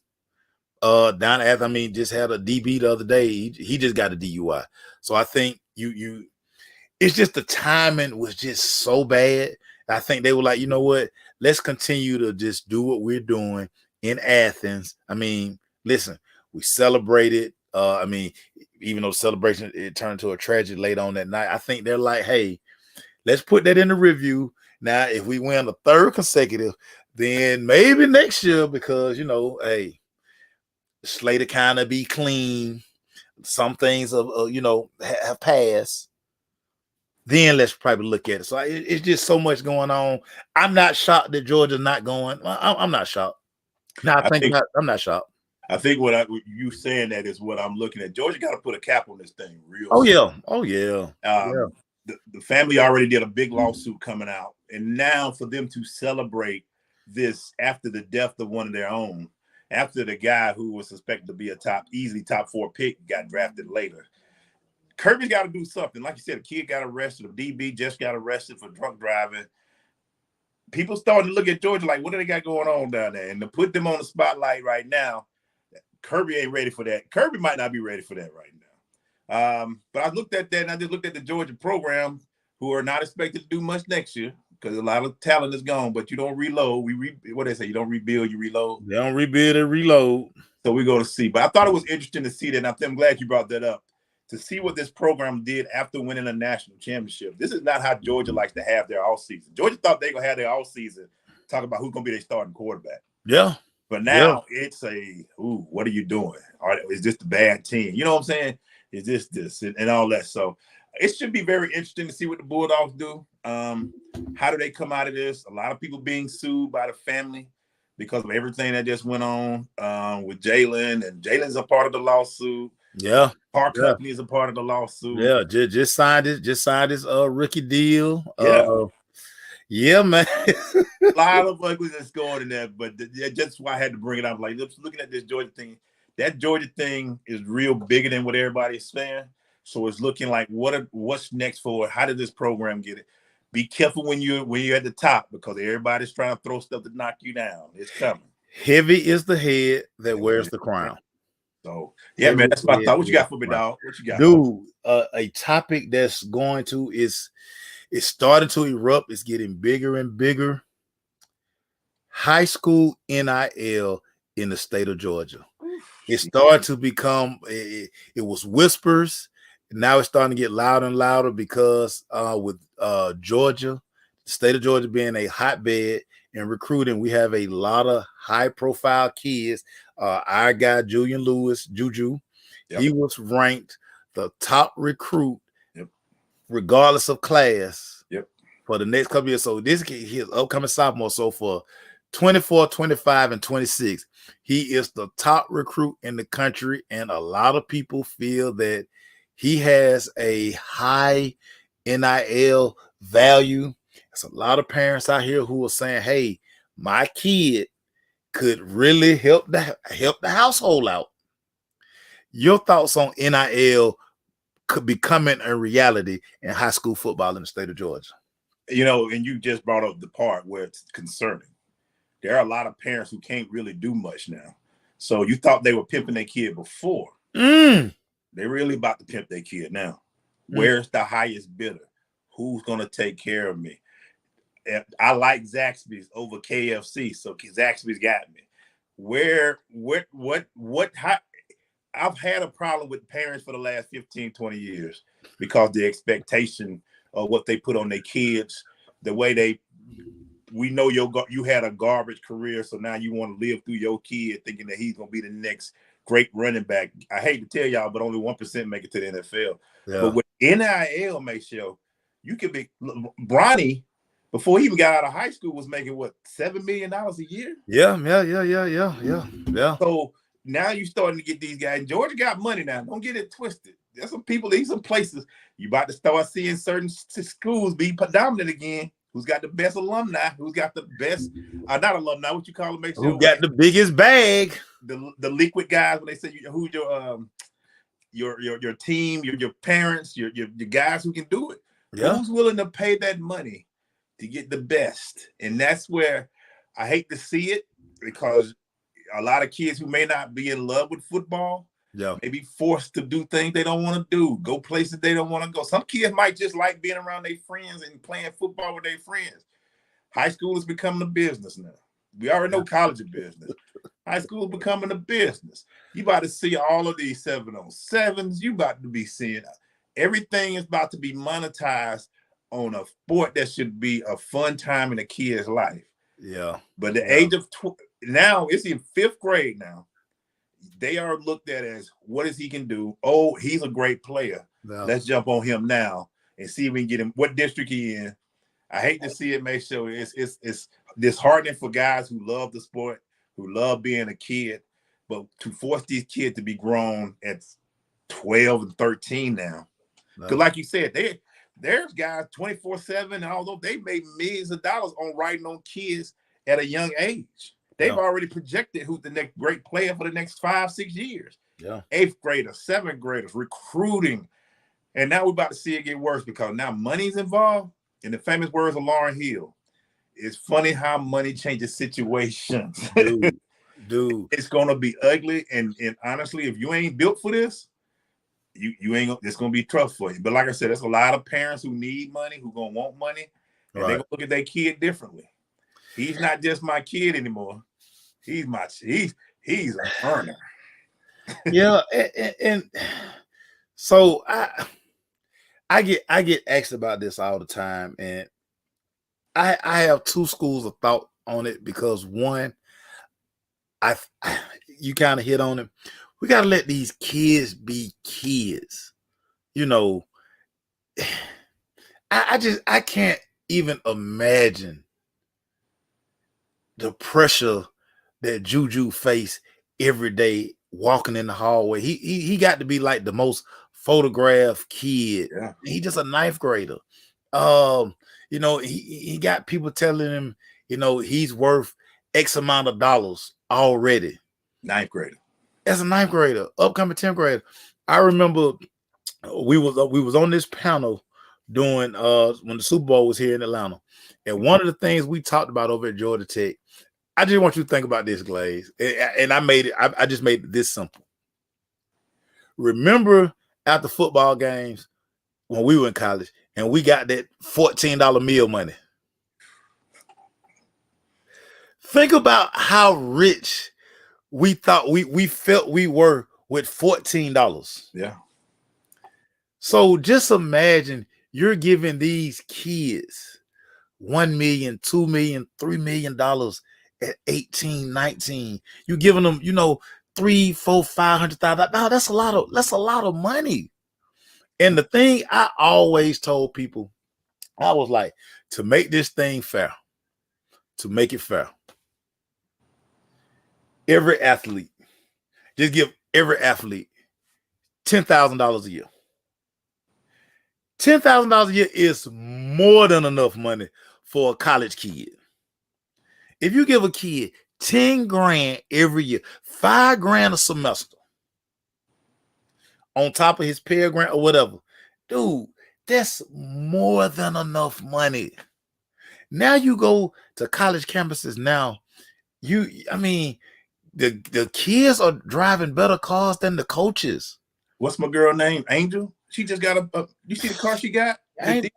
Down at just had a DB the other day. He just got a DUI. So I think it's just the timing was just so bad. I think they were like, you know what? Let's continue to just do what we're doing in Athens. Listen, we celebrated. Even though celebration, it turned to a tragedy late on that night. I think they're like, hey, let's put that in the review. Now, if we win the third consecutive, then maybe next year, because, hey, slate to kind of be clean. Some things have passed. Then let's probably look at it. So it's just so much going on. I'm not shocked that Georgia's not going. I'm not shocked. No, I'm not shocked. I think you saying that is what I'm looking at. Georgia got to put a cap on this thing real soon. Oh yeah. The family already did a big lawsuit coming out, and now for them to celebrate this after the death of one of their own, after the guy who was suspected to be easily top 4 pick got drafted later. Kirby's got to do something. Like you said, a kid got arrested. A DB just got arrested for drunk driving. People starting to look at Georgia like, what do they got going on down there? And to put them on the spotlight right now, Kirby ain't ready for that. Kirby might not be ready for that right now. But I looked at that, and I just looked at the Georgia program, who are not expected to do much next year because a lot of talent is gone. But you don't reload. What they say, you don't rebuild, you reload. You don't rebuild and reload. So we go to see. But I thought it was interesting to see that. And I'm glad you brought that up. To see what this program did after winning a national championship. This is not how Georgia likes to have their all season. Georgia thought they were going to have their all season, talk about who's going to be their starting quarterback. Yeah. But now it's what are you doing? Is this the bad team? You know what I'm saying? Is this and all that? So it should be very interesting to see what the Bulldogs do. How do they come out of this? A lot of people being sued by the family because of everything that just went on with Jalen, and Jalen's a part of the lawsuit. Yeah, Park Company is a part of the lawsuit. Yeah, just signed his rookie deal. Yeah, man. A lot of ugliness going in there, but that's why I had to bring it up. Like, looking at this Georgia thing, that Georgia thing is real bigger than what everybody's saying. So it's looking like what's next for it? How did this program get it? Be careful when you're at the top because everybody's trying to throw stuff to knock you down. It's coming. Heavy is the head that wears the crown. So yeah, man, that's my thought. What you got for me, dog? What you got, dude? A topic that's going to it's starting to erupt. It's getting bigger and bigger. High school NIL in the state of Georgia. It started to become. It was whispers. Now it's starting to get louder and louder because with Georgia, the state of Georgia being a hotbed in recruiting, we have a lot of high-profile kids. Our guy Julian Lewis, Juju, he was ranked the top recruit, regardless of class, for the next couple of years. So this kid, he's upcoming sophomore. So for 24, 25, and 26, he is the top recruit in the country, and a lot of people feel that he has a high NIL value. There's a lot of parents out here who are saying, hey, my kid could really help the household out. Your thoughts on NIL could becoming a reality in high school football in the state of Georgia? You know, and you just brought up the part where it's concerning. There are a lot of parents who can't really do much now. So you thought they were pimping their kid before. They're really about to pimp their kid now. Where's the highest bidder? Who's going to take care of me? I like Zaxby's over KFC, so Zaxby's got me. I've had a problem with parents for the last 15, 20 years because the expectation of what they put on their kids, the way we know you had a garbage career, so now you want to live through your kid thinking that he's going to be the next great running back. I hate to tell y'all, but only 1% make it to the NFL. Yeah. But with NIL, Michelle, you could be Bronny, before he even got out of high school, was making what, $7 million a year? Yeah. So now you're starting to get these guys. Georgia got money now. Don't get it twisted. There's some people, there's some places you about to start seeing certain schools be predominant again. Who's got the best alumni? Who's got the best? Not alumni. What you call them? Make sure who got the biggest bag? The liquid guys. When they say who's your team, your parents, your guys who can do it. Yeah. Who's willing to pay that money to get the best? And that's where I hate to see it, because a lot of kids who may not be in love with football, may be forced to do things they don't want to do, go places they don't want to go. Some kids might just like being around their friends and playing football with their friends. High school is becoming a business now. We already know college is business. High school is becoming a business. You about to see all of these 7-on-7s. You about to be seeing everything is about to be monetized on a sport that should be a fun time in a kid's life. Yeah. But the age of now, it's in 5th grade now. They are looked at as, what is he can do? Oh, he's a great player. Yeah. Let's jump on him now and see if we can get him what district he in. I hate to see it, make sure it's disheartening for guys who love the sport, who love being a kid, but to force these kids to be grown at 12 and 13 now. Because like you said, there's guys 24/7, and although they made millions of dollars on writing on kids at a young age. They've already projected who's the next great player for the next 5-6 years. Yeah. 8th graders, 7th graders, recruiting. And now we're about to see it get worse because now money's involved. In the famous words of Lauryn Hill, it's funny how money changes situations. Dude. It's gonna be ugly. And honestly, if you ain't built for this, you ain't, it's gonna be tough for you. But like I said, there's a lot of parents who need money, who gonna want money, and they're gonna look at their kid differently. He's not just my kid anymore. He's a earner. Yeah, and so I get asked about this all the time, and I have two schools of thought on it, because one, you kind of hit on it. We gotta let these kids be kids. You know, I can't even imagine the pressure that Juju face every day walking in the hallway. He got to be like the most photographed kid. Yeah. He just a 9th grader. You know, he got people telling him, you know, he's worth X amount of dollars already. 9th grader. as a ninth grader, upcoming 10th grader. I remember we was on this panel doing when the Super Bowl was here in Atlanta. And one of the things we talked about over at Georgia Tech, I just want you to think about this, Glaze. And I made it, I just made it this simple. Remember after football games when we were in college and we got that $14 meal money. Think about how rich we thought we felt we were with $14. Yeah. So just imagine you're giving these kids $1 million, $2 million, $3 million at 18, 19. You're giving them, you know, 3, 4, 500,000. No, that's a lot of money. And the thing I always told people, I was like, to make this thing fair, to make it fair, every athlete, just give every athlete $10,000 a year. $10,000 a year is more than enough money for a college kid. If you give a kid 10 grand every year, 5 grand a semester, on top of his Pell Grant or whatever, dude, that's more than enough money. Now you go to college campuses now, the kids are driving better cars than the coaches. What's my girl name? Angel? She just got you see the car she got? Angel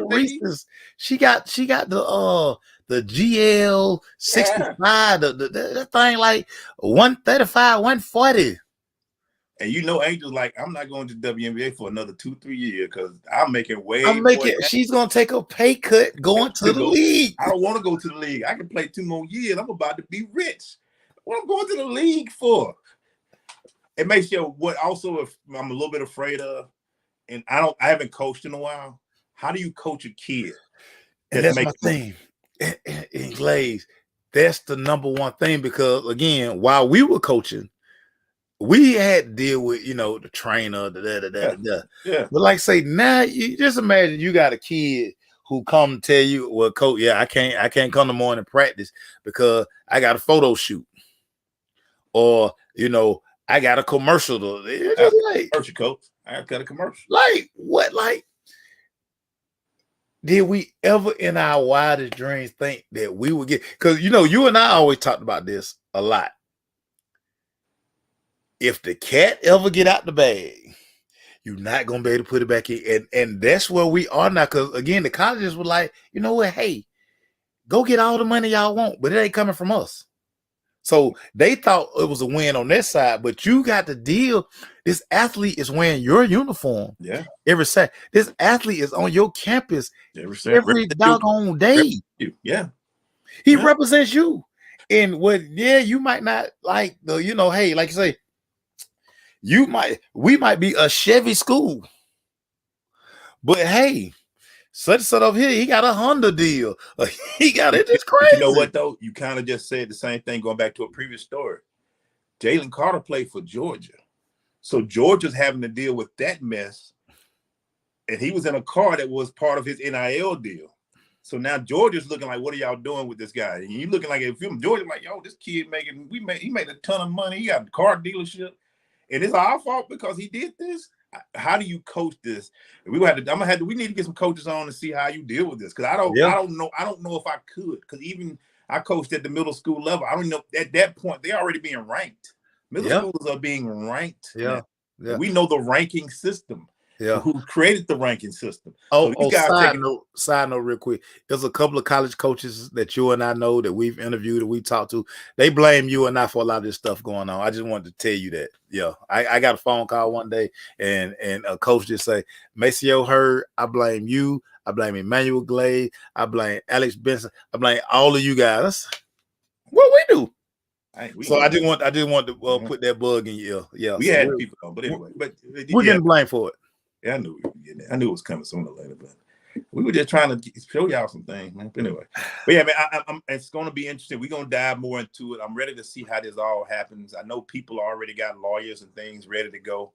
Reese's. She got the GL 65, yeah. That thing like 135, 140. And you know, Angel's like, I'm not going to WNBA for another 2-3 years because I'm making more. She's gonna take a pay cut going to the league. I don't want to go to the league. I can play 2 more years. I'm about to be rich. What I'm going to the league for? It makes you what also if I'm a little bit afraid of, and I haven't coached in a while. How do you coach a kid? And that's my thing. In Glaze, that's the number one thing because again, while we were coaching, we had to deal with, you know, the trainer, Yeah. But like say now, you just imagine you got a kid who come tell you, well, coach, yeah, I can't come to morning practice because I got a photo shoot. Or, you know, I got a commercial. Commercial, coach. I got a commercial. Like what? Like, did we ever in our wildest dreams think that we would get? Because you know, you and I always talked about this a lot. If the cat ever get out the bag, you're not gonna be able to put it back in. And that's where we are now. Because again, the colleges were like, you know what? Hey, go get all the money y'all want, but it ain't coming from us. So they thought it was a win on their side, but you got to deal. This athlete is wearing your uniform. Yeah. Every Saturday. This athlete is on your campus every doggone day. Yeah. He represents you. And you might not like the, you know, hey, like you say, we might be a Chevy school. But hey, such over here, he got a Honda deal. He got it. It's crazy. You know what though? You kind of just said the same thing going back to a previous story. Jalen Carter played for Georgia, so Georgia's having to deal with that mess, and he was in a car that was part of his NIL deal. So now Georgia's looking like, what are y'all doing with this guy? And you looking like, if you're Georgia, like, yo, this kid he made a ton of money. He got a car dealership, and it's our fault because he did this. How do you coach this? We need to get some coaches on and see how you deal with this. Because I don't know if I could. Because even I coached at the middle school level. I don't know at that point they're already being ranked. Middle schoolers are being ranked. Yeah. We know the ranking system. Yeah. Who created the ranking system? Side note, real quick. There's a couple of college coaches that you and I know that we've interviewed and we talked to. They blame you and I for a lot of this stuff going on. I just wanted to tell you that. Yeah. I got a phone call one day and a coach just say, Maceo Hurd, I blame you. I blame Emmanuel Glade. I blame Alex Benson. I blame all of you guys. What we do? I didn't want to put that bug in your ear. Yeah. We had people on, but anyway. We're getting blamed for it. Yeah, I knew we were getting it. I knew it was coming sooner or later, but we were just trying to show y'all some things, man. But anyway, man, it's going to be interesting. We're going to dive more into it. I'm ready to see how this all happens. I know people already got lawyers and things ready to go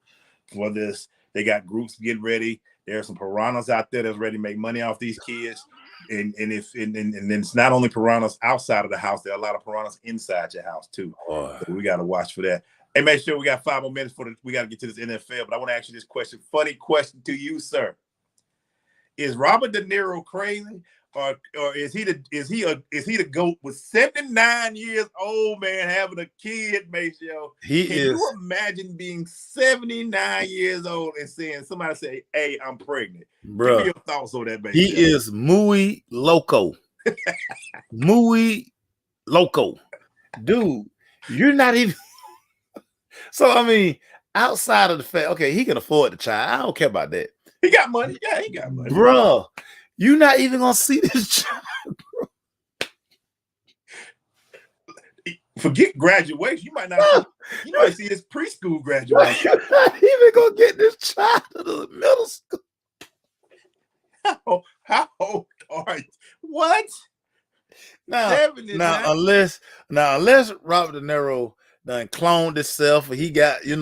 for this. They got groups getting ready. There are some piranhas out there that's ready to make money off these kids. And then it's not only piranhas outside of the house. There are a lot of piranhas inside your house too. So we got to watch for that. Hey, make sure we got 5 more minutes we got to get to this NFL. But I want to ask you this question. Funny question to you, sir. Is Robert De Niro crazy, or is he the GOAT with 79 years old, man, having a kid, Maceo? Can you imagine being 79 years old and saying somebody say, "Hey, I'm pregnant"? Bro, give me your thoughts on that, Maceo. He is muy loco. Muy loco. Dude, you're not even. So, I mean, outside of the fact, okay, he can afford the child. I don't care about that. He got money. Yeah, he got money. Bro, you're not even going to see this child, bro. Forget graduation. You might not. You might see his preschool graduation. You're not even going to get this child to the middle school. How old are you? What? Now, unless Robert De Niro done cloned himself, he got, he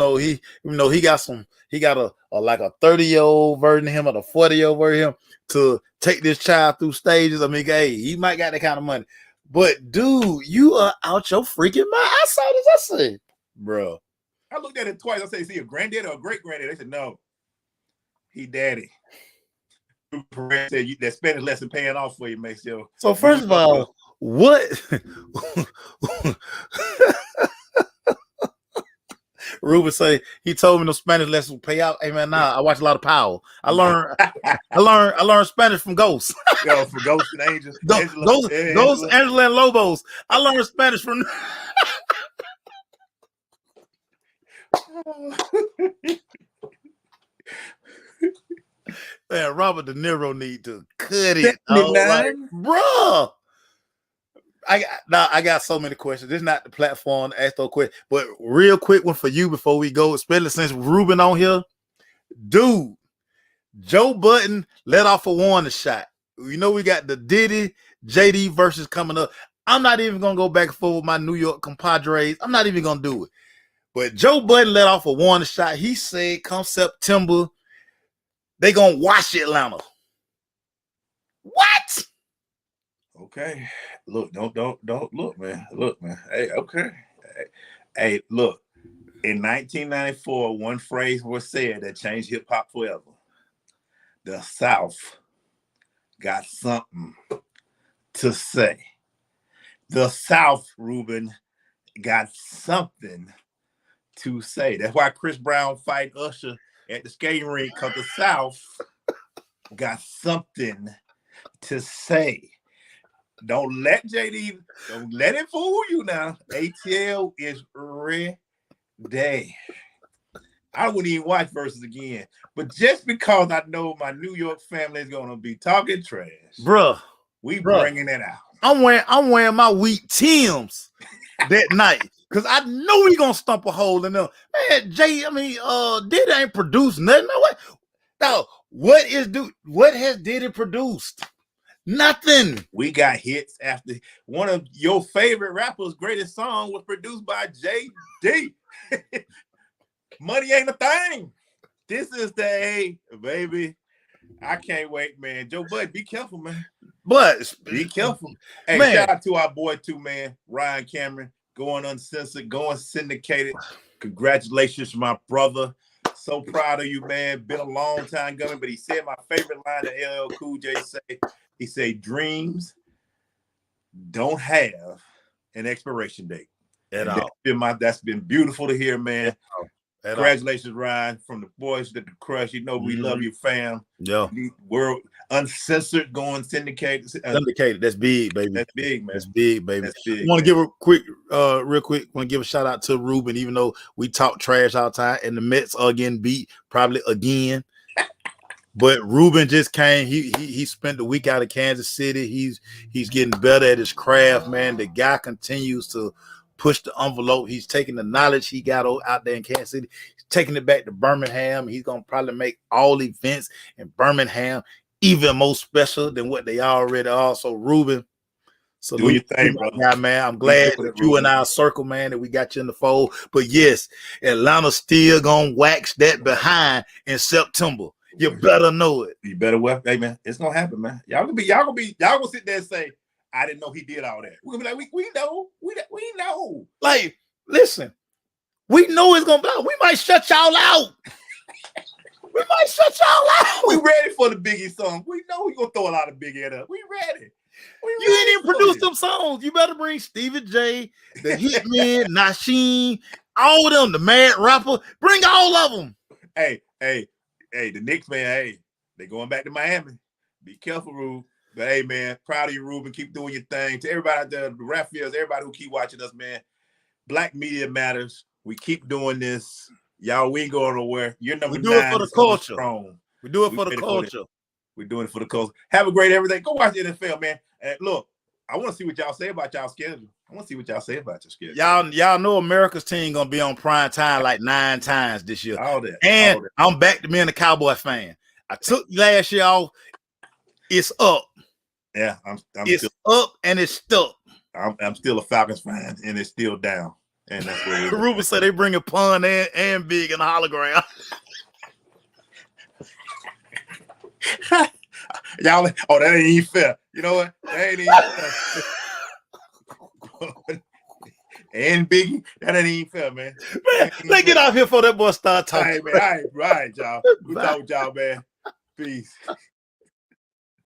got a like a 30-year-old version of him or a 40-year-old version of him to take this child through stages. I mean, hey, he might got that kind of money. But dude, you are out your freaking mind. I saw this. I said, bro. I looked at it twice. I said, is he a granddaddy or a great granddaddy? They said, no, he daddy. Said that Spanish lesson paying off for you, Maceo. So first of all, what? Ruben say he told me no Spanish lessons would pay out. Hey man, nah, I watch a lot of Power. I learned Spanish from Ghosts. Yo, for Ghosts and Angels. Those Angela and Lobos. I learned Spanish from. Man, Robert De Niro need to cut it. Like, bro. I got so many questions. This is not the platform to ask those questions, but real quick one for you before we go, especially since Ruben on here. Dude, Joe Budden let off a warning shot. You know we got the Diddy JD versus coming up. I'm not even gonna go back and forth with my New York compadres. I'm not even gonna do it. But Joe Budden let off a warning shot. He said come September, they gonna wash Atlanta. What? Okay. Look, don't look, man. Look, man. Hey, okay. Hey, look. In 1994, one phrase was said that changed hip hop forever. The South got something to say. The South, Ruben, got something to say. That's why Chris Brown fight Usher at the skating rink, because the South got something to say. Don't let it fool you now. ATL is ready. I wouldn't even watch Versus again. But just because I know my New York family is gonna be talking trash, bruh, bringing it out. I'm wearing my wheat Timbs that night because I know he gonna stump a hole in them. Man, Diddy ain't produced nothing. What has Diddy produced? Nothing. We got hits after one of your favorite rappers' greatest song was produced by JD. Money ain't a thing. This is the A, baby. I can't wait, man. Joe Bud, be careful, man. But be careful. Hey, man. Shout out to our boy too, man. Ryan Cameron, going uncensored, going syndicated. Congratulations, my brother. So proud of you, man. Been a long time coming, but he said my favorite line that LL Cool J say. He said, dreams don't have an expiration date. At all. That's been beautiful to hear, man. Congratulations, Ryan, from the boys to the crush. You know we love you, fam. Yeah. World uncensored, going syndicated. Syndicated. That's big, baby. That's big, man. That's big, baby. That's big. I want to give a quick, real quick, want to give a shout out to Ruben, even though we talk trash all the time, and the Mets are getting beat probably again. But Ruben just came. He spent the week out of Kansas City. He's getting better at his craft, man. The guy continues to push the envelope. He's taking the knowledge he got out there in Kansas City. He's taking it back to Birmingham. He's gonna probably make all events in Birmingham even more special than what they already are. So Ruben, so do your thing, brother. Yeah, man. I'm glad that you in our circle, man, that we got you in the fold. But yes, Atlanta still gonna wax that behind in September. You better know it. You better hey man, it's gonna happen, man. Y'all gonna sit there and say, I didn't know he did all that. We're gonna be like, we know. Like, listen, We know it's gonna be. We might shut y'all out. We might shut y'all out. We ready for the Biggie song. We know we gonna throw a lot of Big Ed up. We ready. You ain't even produced them songs. You better bring Stevie J, the Hitman, Nasheen, all of them, the Mad Rapper. Bring all of them. Hey, the Knicks, man. Hey, they going back to Miami. Be careful, Rube. But hey, man, proud of you, Ruben. Keep doing your thing. To everybody out there, the Raphaels, everybody who keep watching us, man. Black media matters. We keep doing this. Y'all, we ain't going nowhere. You're number 9. We do it for the culture. We do it for the culture. We're doing it for the culture. Have a great everything. Go watch the NFL, man. And look, I want to see what y'all say about y'all schedule. I want to see what y'all say about your schedule. Y'all know America's team gonna be on prime time like 9 times this year. All that. And I'm back to being a Cowboy fan. I took last year off. It's up. Yeah, it's up and it's stuck. I'm still a Falcons fan, and it's still down. And that's what Ruben said they bring a Pun and Big and a hologram. Y'all, that ain't even fair. You know what? That ain't even fair. And Biggie, that ain't even fair, man. Let's get out here before that boy start talking. All right, man. All right, y'all. Good talk with y'all, man. Peace.